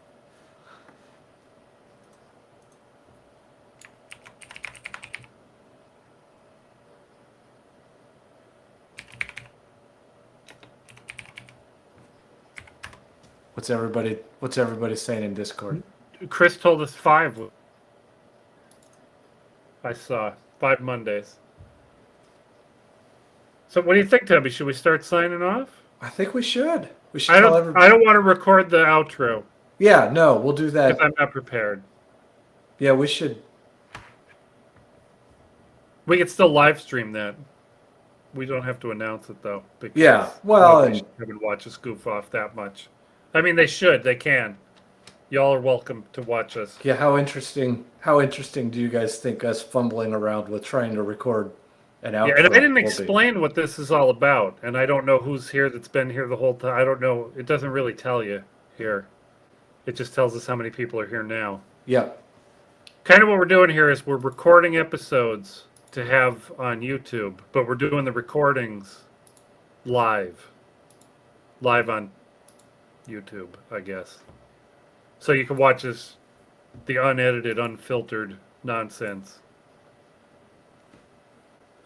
What's everybody saying in Discord? Chris told us 5. I saw 5 Mondays. So what do you think, Tubby? Should we start signing off? I think we should. We should I tell don't. everybody. I don't want to record the outro Yeah, no, we'll do that. because I'm not prepared. Yeah, we should. We could still live stream that. We don't have to announce it though. Because Yeah, well, nobody and- should come and watch us goof off that much. I mean, they should. They can. Y'all are welcome to watch us. Yeah, how interesting? How interesting do you guys think us fumbling around with trying to record an outro? Yeah, and I didn't will be? explain what this is all about, and I don't know who's here that's been here the whole time. I don't know. It doesn't really tell you here. It just tells us how many people are here now. Yeah, Kind of what we're doing here is we're recording episodes to have on YouTube, but we're doing the recordings live on YouTube, I guess. So you can watch us, the unedited, unfiltered nonsense.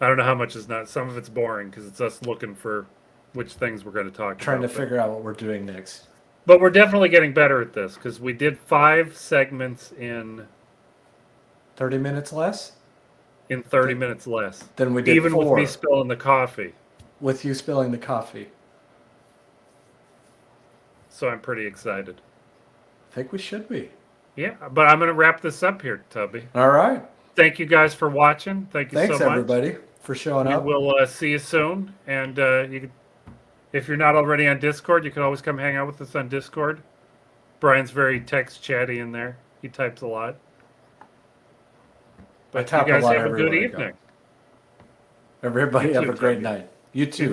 I don't know how much is not. Some of it's boring because it's us looking for which things we're going to talk trying to about. figure out what we're doing next. But we're definitely getting better at this because we did 5 segments in 30 minutes less 30 minutes less. than we did Even 4 with me spilling the coffee. with you spilling the coffee. So I'm pretty excited. I think we should be. Yeah, but I'm going to wrap this up here, Tubby. All right. Thank you guys for watching. Thank you Thanks so much. everybody for showing We up. will see you soon. And you can, if you're not already on Discord, you can always come hang out with us on Discord. Brian's very text chatty in there. He types a lot. But you type a guys lot have a good everywhere I go. evening. Everybody You have too, a great Tubby. night. You too.